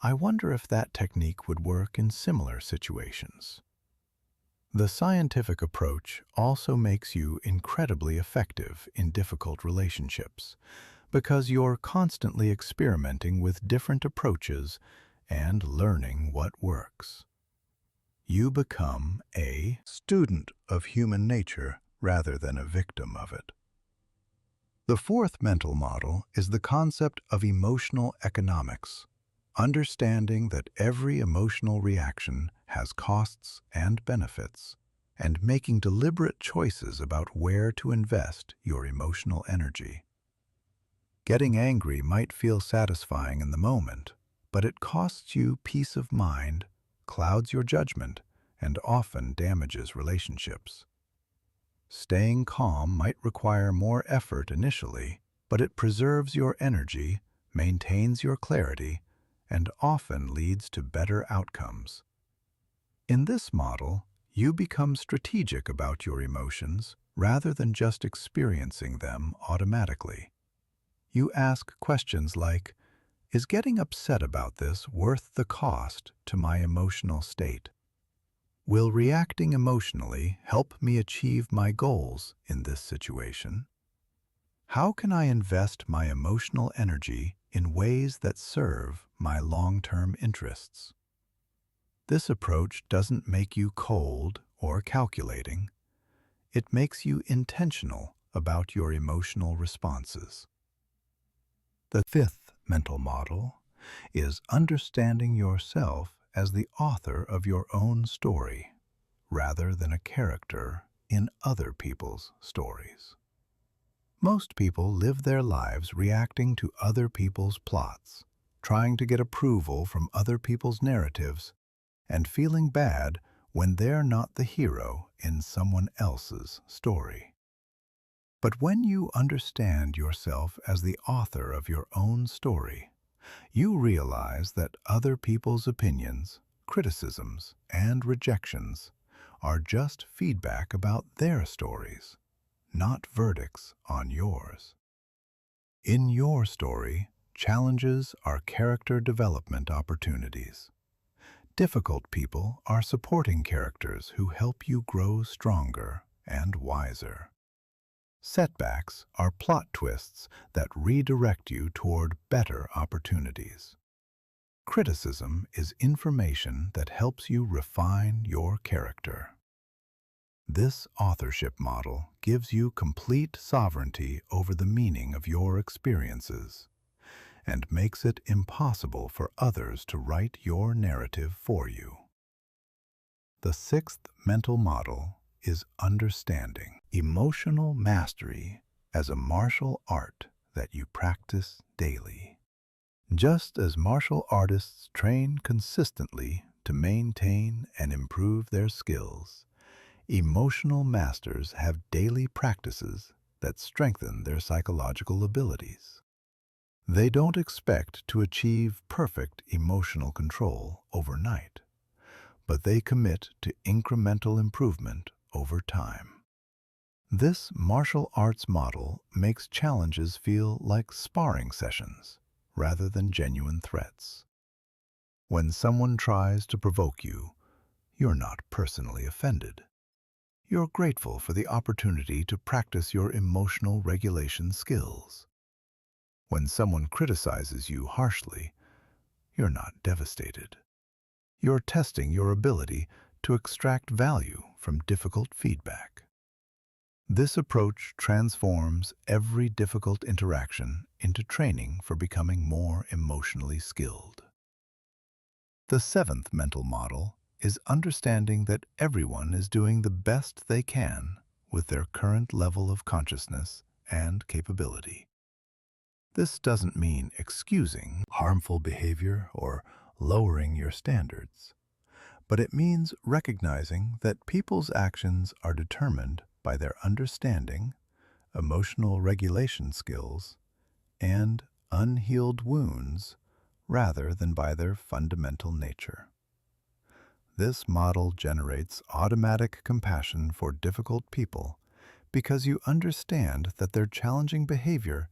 I wonder if that technique would work in similar situations. The scientific approach also makes you incredibly effective in difficult relationships because you're constantly experimenting with different approaches and learning what works. You become a student of human nature rather than a victim of it. The fourth mental model is the concept of emotional economics, understanding that every emotional reaction has costs and benefits, and making deliberate choices about where to invest your emotional energy. Getting angry might feel satisfying in the moment, but it costs you peace of mind, clouds your judgment, and often damages relationships. Staying calm might require more effort initially, but it preserves your energy, maintains your clarity, and often leads to better outcomes. In this model, you become strategic about your emotions rather than just experiencing them automatically. You ask questions like, is getting upset about this worth the cost to my emotional state? Will reacting emotionally help me achieve my goals in this situation? How can I invest my emotional energy in ways that serve my long-term interests? This approach doesn't make you cold or calculating. It makes you intentional about your emotional responses. The fifth mental model is understanding yourself as the author of your own story, rather than a character in other people's stories. Most people live their lives reacting to other people's plots, trying to get approval from other people's narratives, and feeling bad when they're not the hero in someone else's story. But when you understand yourself as the author of your own story, you realize that other people's opinions, criticisms, and rejections are just feedback about their stories, not verdicts on yours. In your story, challenges are character development opportunities. Difficult people are supporting characters who help you grow stronger and wiser. Setbacks are plot twists that redirect you toward better opportunities. Criticism is information that helps you refine your character. This authorship model gives you complete sovereignty over the meaning of your experiences and makes it impossible for others to write your narrative for you. The sixth mental model is understanding emotional mastery as a martial art that you practice daily. Just as martial artists train consistently to maintain and improve their skills, emotional masters have daily practices that strengthen their psychological abilities. They don't expect to achieve perfect emotional control overnight, but they commit to incremental improvement over time. This martial arts model makes challenges feel like sparring sessions rather than genuine threats. When someone tries to provoke you, you're not personally offended. You're grateful for the opportunity to practice your emotional regulation skills. When someone criticizes you harshly, you're not devastated. You're testing your ability to extract value from difficult feedback. This approach transforms every difficult interaction into training for becoming more emotionally skilled. The seventh mental model is understanding that everyone is doing the best they can with their current level of consciousness and capability. This doesn't mean excusing harmful behavior or lowering your standards, but it means recognizing that people's actions are determined by their understanding, emotional regulation skills, and unhealed wounds rather than by their fundamental nature. This model generates automatic compassion for difficult people because you understand that their challenging behavior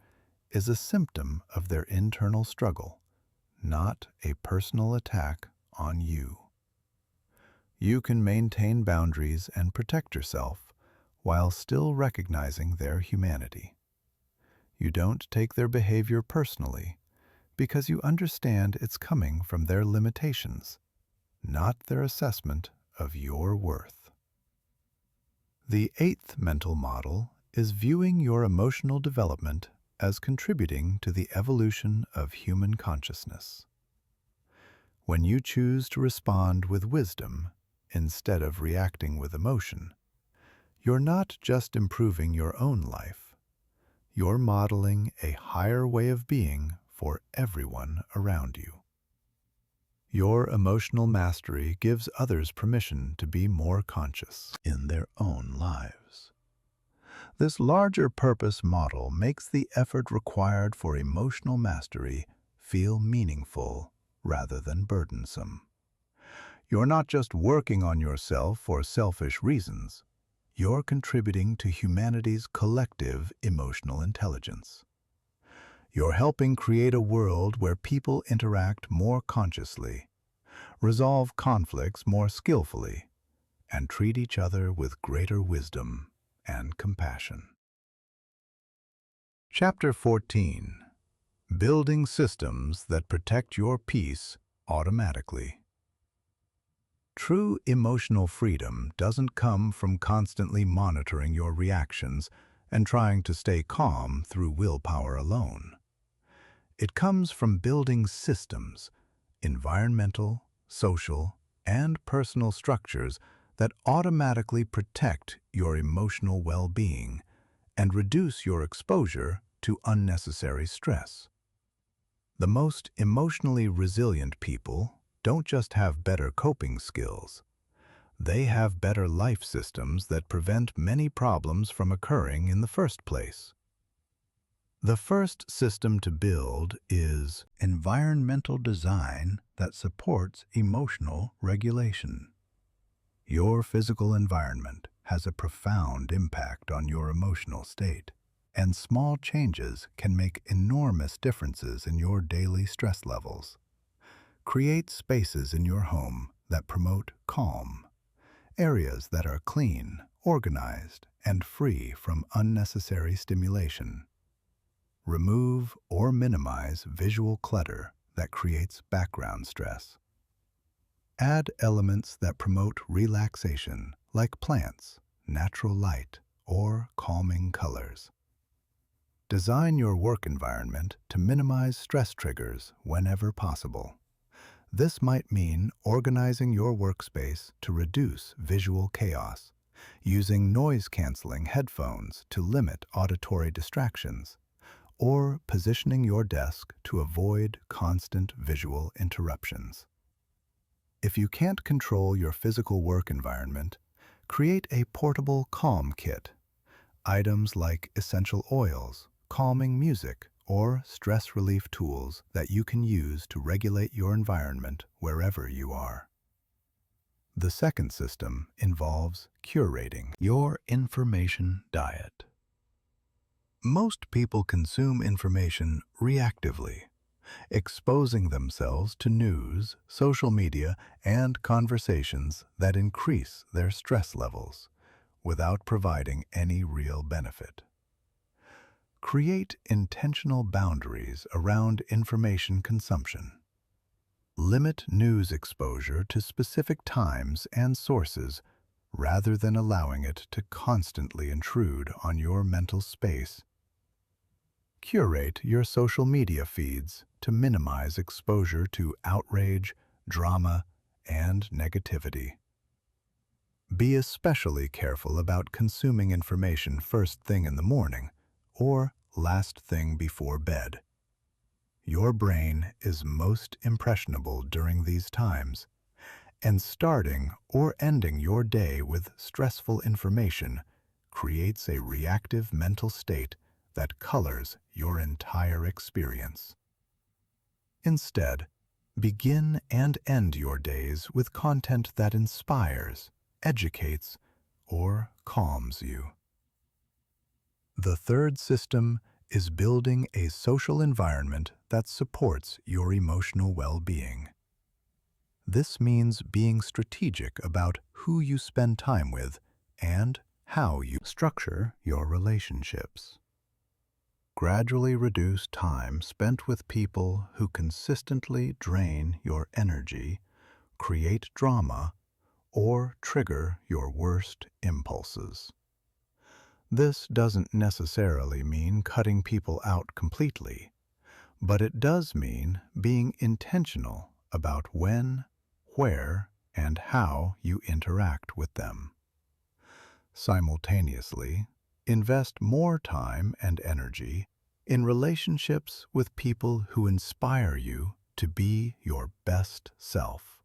is a symptom of their internal struggle, not a personal attack on you. You can maintain boundaries and protect yourself while still recognizing their humanity. You don't take their behavior personally because you understand it's coming from their limitations, not their assessment of your worth. The eighth mental model is viewing your emotional development as contributing to the evolution of human consciousness. When you choose to respond with wisdom instead of reacting with emotion, you're not just improving your own life, you're modeling a higher way of being for everyone around you. Your emotional mastery gives others permission to be more conscious in their own lives. This larger purpose model makes the effort required for emotional mastery feel meaningful rather than burdensome. You're not just working on yourself for selfish reasons. You're contributing to humanity's collective emotional intelligence. You're helping create a world where people interact more consciously, resolve conflicts more skillfully, and treat each other with greater wisdom and compassion. Chapter 14. Building Systems that Protect Your Peace Automatically. True emotional freedom doesn't come from constantly monitoring your reactions and trying to stay calm through willpower alone. It comes from building systems, environmental, social, and personal structures that automatically protect your emotional well-being and reduce your exposure to unnecessary stress. The most emotionally resilient people don't just have better coping skills. They have better life systems that prevent many problems from occurring in the first place. The first system to build is environmental design that supports emotional regulation. Your physical environment has a profound impact on your emotional state, and small changes can make enormous differences in your daily stress levels. Create spaces in your home that promote calm, areas that are clean, organized, and free from unnecessary stimulation. Remove or minimize visual clutter that creates background stress. Add elements that promote relaxation, like plants, natural light, or calming colors. Design your work environment to minimize stress triggers whenever possible. This might mean organizing your workspace to reduce visual chaos, using noise-canceling headphones to limit auditory distractions, or positioning your desk to avoid constant visual interruptions. If you can't control your physical work environment, create a portable calm kit. Items like essential oils, calming music, or stress relief tools that you can use to regulate your environment wherever you are. The second system involves curating your information diet. Most people consume information reactively, exposing themselves to news, social media, and conversations that increase their stress levels without providing any real benefit. Create intentional boundaries around information consumption. Limit news exposure to specific times and sources rather than allowing it to constantly intrude on your mental space. Curate your social media feeds to minimize exposure to outrage, drama, and negativity. Be especially careful about consuming information first thing in the morning or last thing before bed. Your brain is most impressionable during these times, and starting or ending your day with stressful information creates a reactive mental state that colors your entire experience. Instead, begin and end your days with content that inspires, educates, or calms you. The third system is building a social environment that supports your emotional well-being. This means being strategic about who you spend time with and how you structure your relationships. Gradually reduce time spent with people who consistently drain your energy, create drama, or trigger your worst impulses. This doesn't necessarily mean cutting people out completely, but it does mean being intentional about when, where, and how you interact with them. Simultaneously, invest more time and energy in relationships with people who inspire you to be your best self,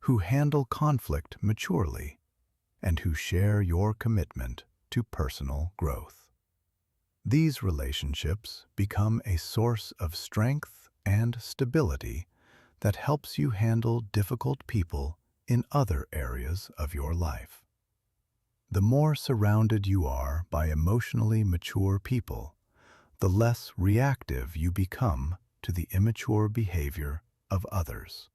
who handle conflict maturely, and who share your commitment to personal growth. These relationships become a source of strength and stability that helps you handle difficult people in other areas of your life. The more surrounded you are by emotionally mature people, the less reactive you become to the immature behavior of others.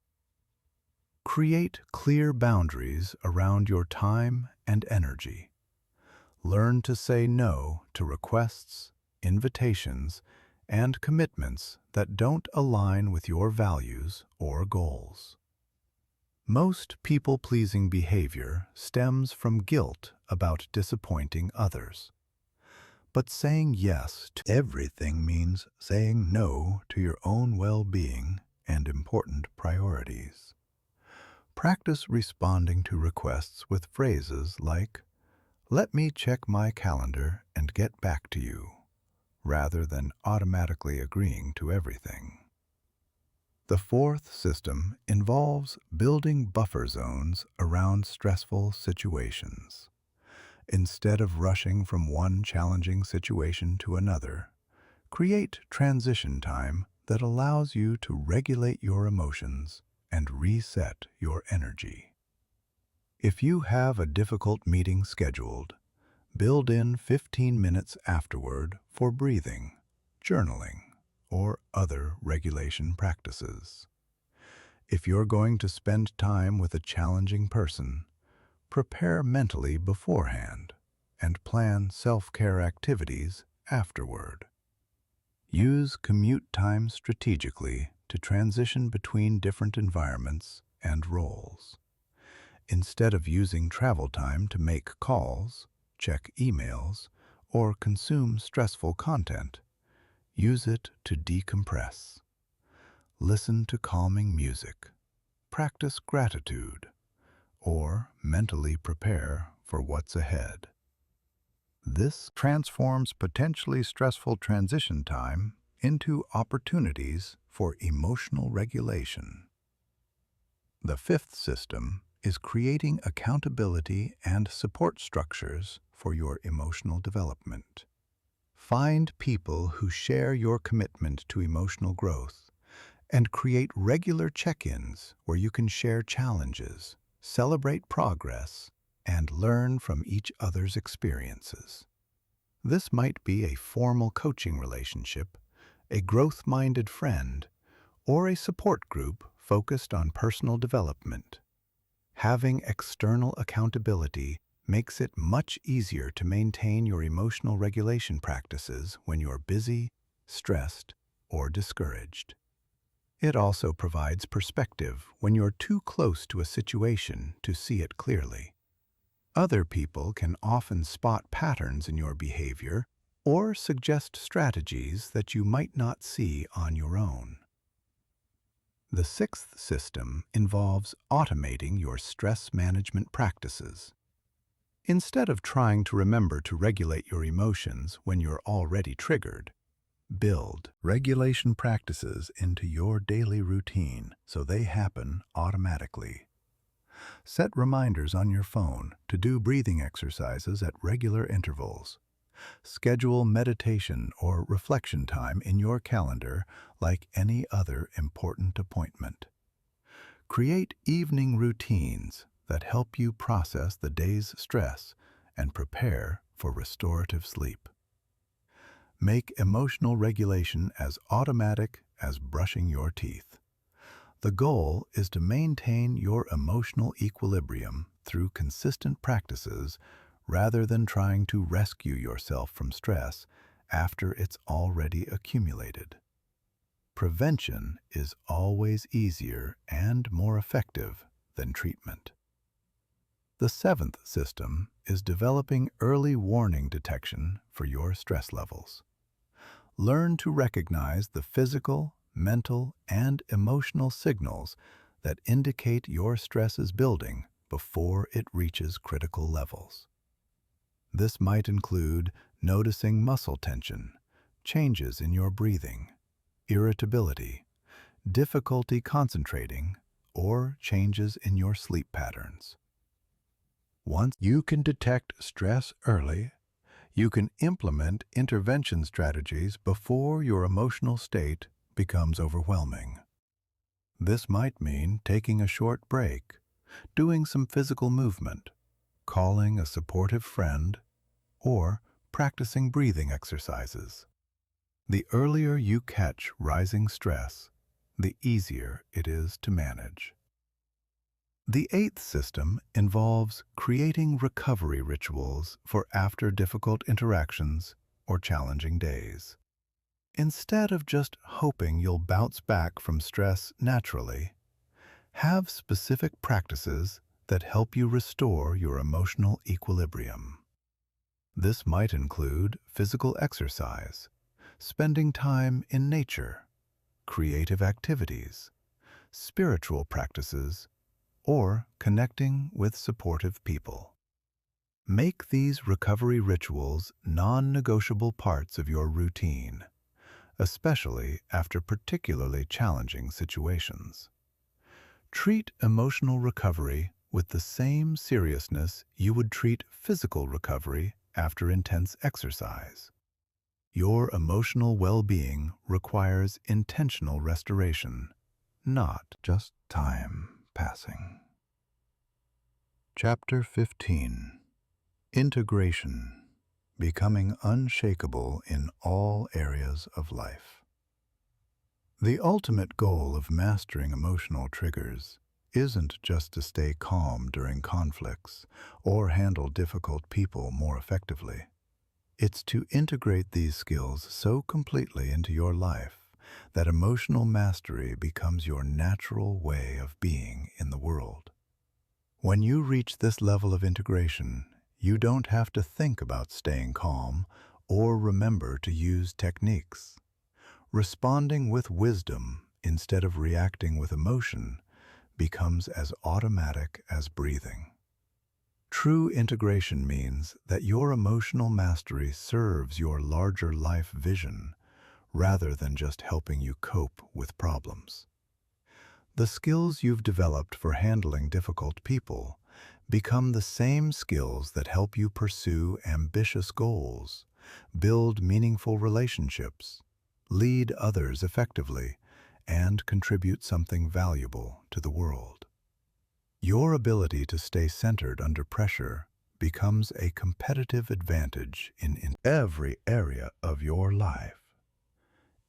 Create clear boundaries around your time and energy. Learn to say no to requests, invitations, and commitments that don't align with your values or goals. Most people-pleasing behavior stems from guilt about disappointing others. But saying yes to everything means saying no to your own well-being and important priorities. Practice responding to requests with phrases like, "Let me check my calendar and get back to you," rather than automatically agreeing to everything. The fourth system involves building buffer zones around stressful situations. Instead of rushing from one challenging situation to another, create transition time that allows you to regulate your emotions and reset your energy. If you have a difficult meeting scheduled, build in 15 minutes afterward for breathing, journaling, or other regulation practices. If you're going to spend time with a challenging person, prepare mentally beforehand and plan self-care activities afterward. Use commute time strategically to transition between different environments and roles. Instead of using travel time to make calls, check emails, or consume stressful content, use it to decompress. Listen to calming music, practice gratitude, or mentally prepare for what's ahead. This transforms potentially stressful transition time into opportunities for emotional regulation. The fifth system is creating accountability and support structures for your emotional development. Find people who share your commitment to emotional growth and create regular check-ins where you can share challenges, celebrate progress, and learn from each other's experiences. This might be a formal coaching relationship, a growth-minded friend, or a support group focused on personal development. Having external accountability makes it much easier to maintain your emotional regulation practices when you're busy, stressed, or discouraged. It also provides perspective when you're too close to a situation to see it clearly. Other people can often spot patterns in your behavior or suggest strategies that you might not see on your own. The sixth system involves automating your stress management practices. Instead of trying to remember to regulate your emotions when you're already triggered, build regulation practices into your daily routine so they happen automatically. Set reminders on your phone to do breathing exercises at regular intervals. Schedule meditation or reflection time in your calendar like any other important appointment. Create evening routines that help you process the day's stress and prepare for restorative sleep. Make emotional regulation as automatic as brushing your teeth. The goal is to maintain your emotional equilibrium through consistent practices rather than trying to rescue yourself from stress after it's already accumulated. Prevention is always easier and more effective than treatment. The seventh system is developing early warning detection for your stress levels. Learn to recognize the physical, mental, and emotional signals that indicate your stress is building before it reaches critical levels. This might include noticing muscle tension, changes in your breathing, irritability, difficulty concentrating, or changes in your sleep patterns. Once you can detect stress early, you can implement intervention strategies before your emotional state becomes overwhelming. This might mean taking a short break, doing some physical movement, calling a supportive friend, or practicing breathing exercises. The earlier you catch rising stress, the easier it is to manage. The eighth system involves creating recovery rituals for after difficult interactions or challenging days. Instead of just hoping you'll bounce back from stress naturally, have specific practices that help you restore your emotional equilibrium. This might include physical exercise, spending time in nature, creative activities, spiritual practices, or connecting with supportive people. Make these recovery rituals non-negotiable parts of your routine, especially after particularly challenging situations. Treat emotional recovery with the same seriousness you would treat physical recovery after intense exercise. Your emotional well-being requires intentional restoration, not just time passing. Chapter 15. Integration. Becoming unshakable in all areas of life. The ultimate goal of mastering emotional triggers isn't just to stay calm during conflicts or handle difficult people more effectively. It's to integrate these skills so completely into your life that emotional mastery becomes your natural way of being in the world. When you reach this level of integration, you don't have to think about staying calm or remember to use techniques. Responding with wisdom instead of reacting with emotion becomes as automatic as breathing. True integration means that your emotional mastery serves your larger life vision rather than just helping you cope with problems. The skills you've developed for handling difficult people become the same skills that help you pursue ambitious goals, build meaningful relationships, lead others effectively, and contribute something valuable to the world. Your ability to stay centered under pressure becomes a competitive advantage in every area of your life.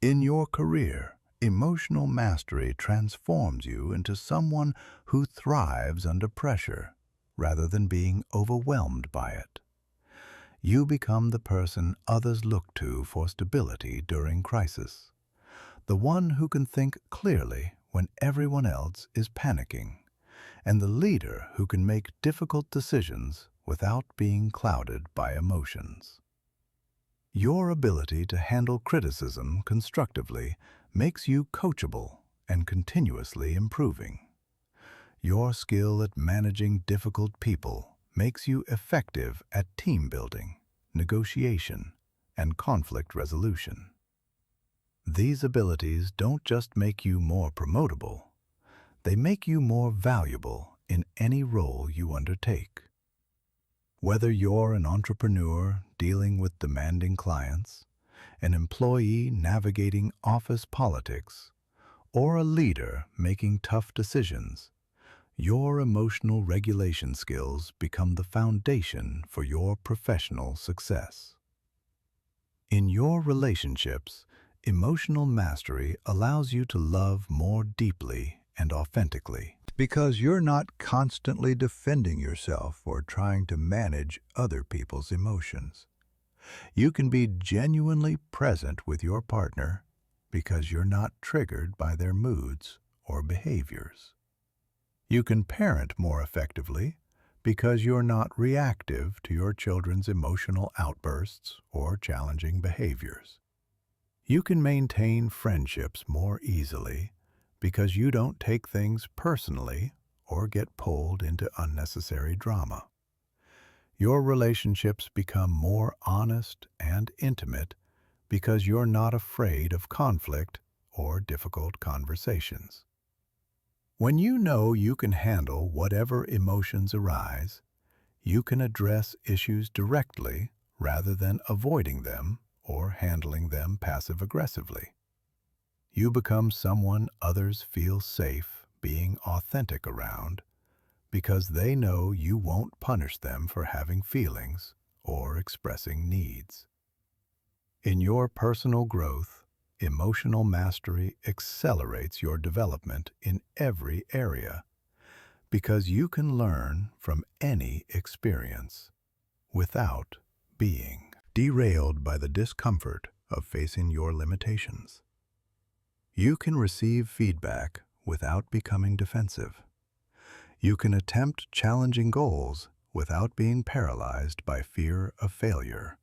In your career, emotional mastery transforms you into someone who thrives under pressure rather than being overwhelmed by it. You become the person others look to for stability during crisis, the one who can think clearly when everyone else is panicking, and the leader who can make difficult decisions without being clouded by emotions. Your ability to handle criticism constructively makes you coachable and continuously improving. Your skill at managing difficult people makes you effective at team building, negotiation, and conflict resolution. These abilities don't just make you more promotable, they make you more valuable in any role you undertake. Whether you're an entrepreneur dealing with demanding clients, an employee navigating office politics, or a leader making tough decisions, your emotional regulation skills become the foundation for your professional success. In your relationships, emotional mastery allows you to love more deeply and authentically. Because you're not constantly defending yourself or trying to manage other people's emotions. You can be genuinely present with your partner because you're not triggered by their moods or behaviors. You can parent more effectively because you're not reactive to your children's emotional outbursts or challenging behaviors. You can maintain friendships more easily because you don't take things personally or get pulled into unnecessary drama. Your relationships become more honest and intimate because you're not afraid of conflict or difficult conversations. When you know you can handle whatever emotions arise, you can address issues directly rather than avoiding them or handling them passive-aggressively. You become someone others feel safe being authentic around because they know you won't punish them for having feelings or expressing needs. In your personal growth, emotional mastery accelerates your development in every area because you can learn from any experience without being derailed by the discomfort of facing your limitations. You can receive feedback without becoming defensive. You can attempt challenging goals without being paralyzed by fear of failure.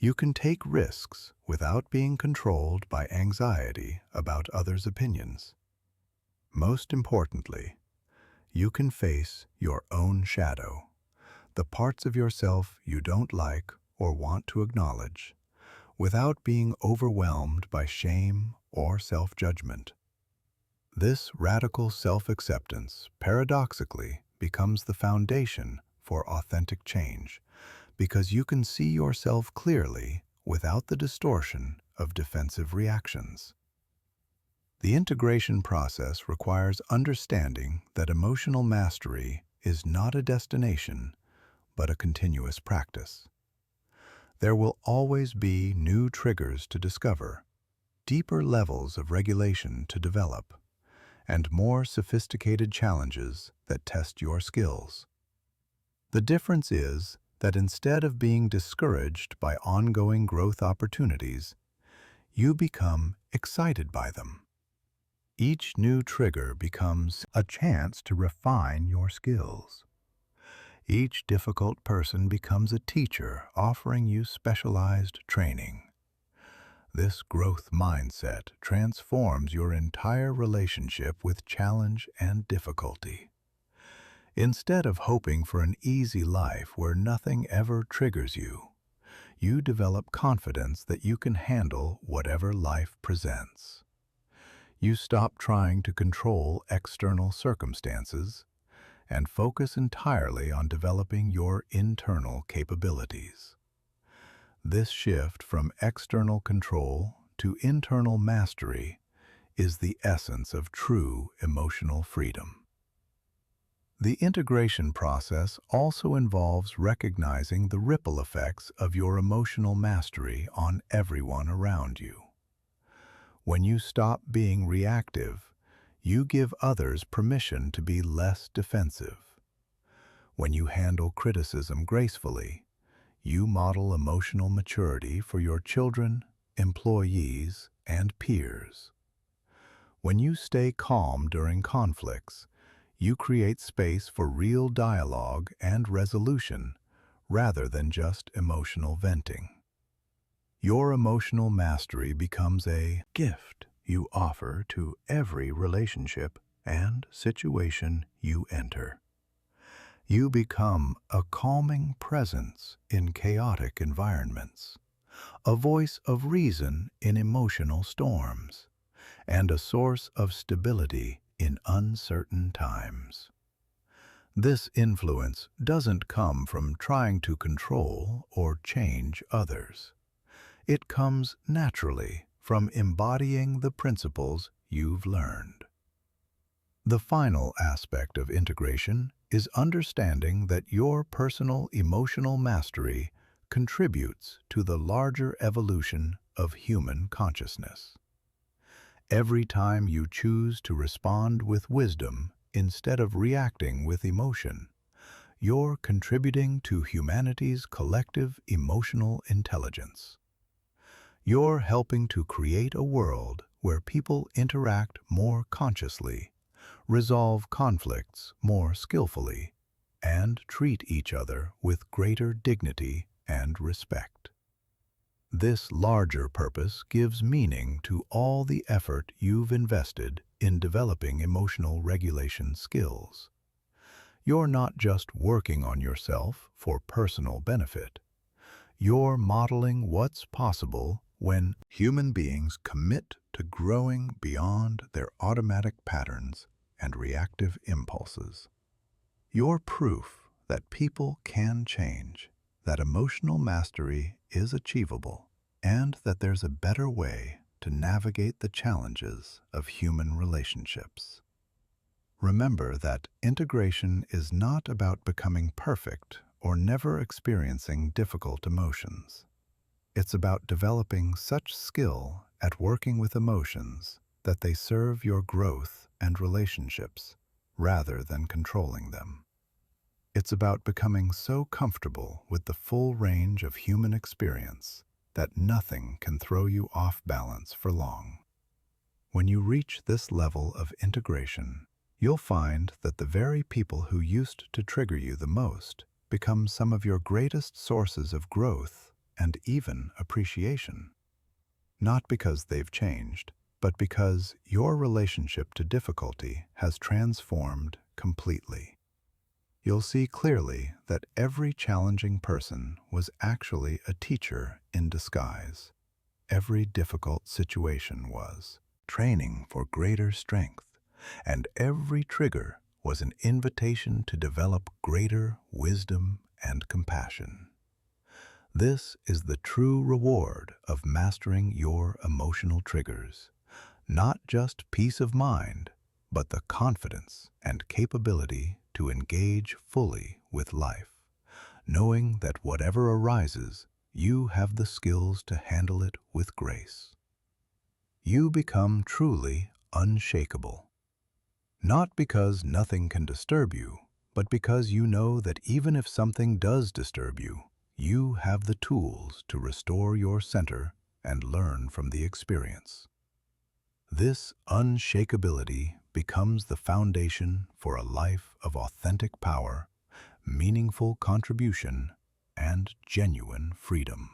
You can take risks without being controlled by anxiety about others' opinions. Most importantly, you can face your own shadow, the parts of yourself you don't like or want to acknowledge, without being overwhelmed by shame or self-judgment. This radical self-acceptance paradoxically becomes the foundation for authentic change because you can see yourself clearly without the distortion of defensive reactions. The integration process requires understanding that emotional mastery is not a destination, but a continuous practice. There will always be new triggers to discover, deeper levels of regulation to develop, and more sophisticated challenges that test your skills. The difference is that instead of being discouraged by ongoing growth opportunities, you become excited by them. Each new trigger becomes a chance to refine your skills. Each difficult person becomes a teacher offering you specialized training. This growth mindset transforms your entire relationship with challenge and difficulty. Instead of hoping for an easy life where nothing ever triggers you, you develop confidence that you can handle whatever life presents. You stop trying to control external circumstances and focus entirely on developing your internal capabilities. This shift from external control to internal mastery is the essence of true emotional freedom. The integration process also involves recognizing the ripple effects of your emotional mastery on everyone around you. When you stop being reactive, you give others permission to be less defensive. When you handle criticism gracefully, you model emotional maturity for your children, employees, and peers. When you stay calm during conflicts, you create space for real dialogue and resolution rather than just emotional venting. Your emotional mastery becomes a gift you offer to every relationship and situation you enter. You become a calming presence in chaotic environments, a voice of reason in emotional storms, and a source of stability in uncertain times. This influence doesn't come from trying to control or change others. It comes naturally from embodying the principles you've learned. The final aspect of integration is understanding that your personal emotional mastery contributes to the larger evolution of human consciousness. Every time you choose to respond with wisdom instead of reacting with emotion, you're contributing to humanity's collective emotional intelligence. You're helping to create a world where people interact more consciously, resolve conflicts more skillfully, and treat each other with greater dignity and respect. This larger purpose gives meaning to all the effort you've invested in developing emotional regulation skills. You're not just working on yourself for personal benefit. You're modeling what's possible when human beings commit to growing beyond their automatic patterns and reactive impulses. You're proof that people can change, that emotional mastery is achievable, and that there's a better way to navigate the challenges of human relationships. Remember that integration is not about becoming perfect or never experiencing difficult emotions. It's about developing such skill at working with emotions that they serve your growth and relationships rather than controlling them. It's about becoming so comfortable with the full range of human experience that nothing can throw you off balance for long. When you reach this level of integration, you'll find that the very people who used to trigger you the most become some of your greatest sources of growth and even appreciation. Not because they've changed, but because your relationship to difficulty has transformed completely. You'll see clearly that every challenging person was actually a teacher in disguise. Every difficult situation was training for greater strength, and every trigger was an invitation to develop greater wisdom and compassion. This is the true reward of mastering your emotional triggers. Not just peace of mind, but the confidence and capability to engage fully with life, knowing that whatever arises, you have the skills to handle it with grace. You become truly unshakable. Not because nothing can disturb you, but because you know that even if something does disturb you, you have the tools to restore your center and learn from the experience. This unshakability becomes the foundation for a life of authentic power, meaningful contribution, and genuine freedom.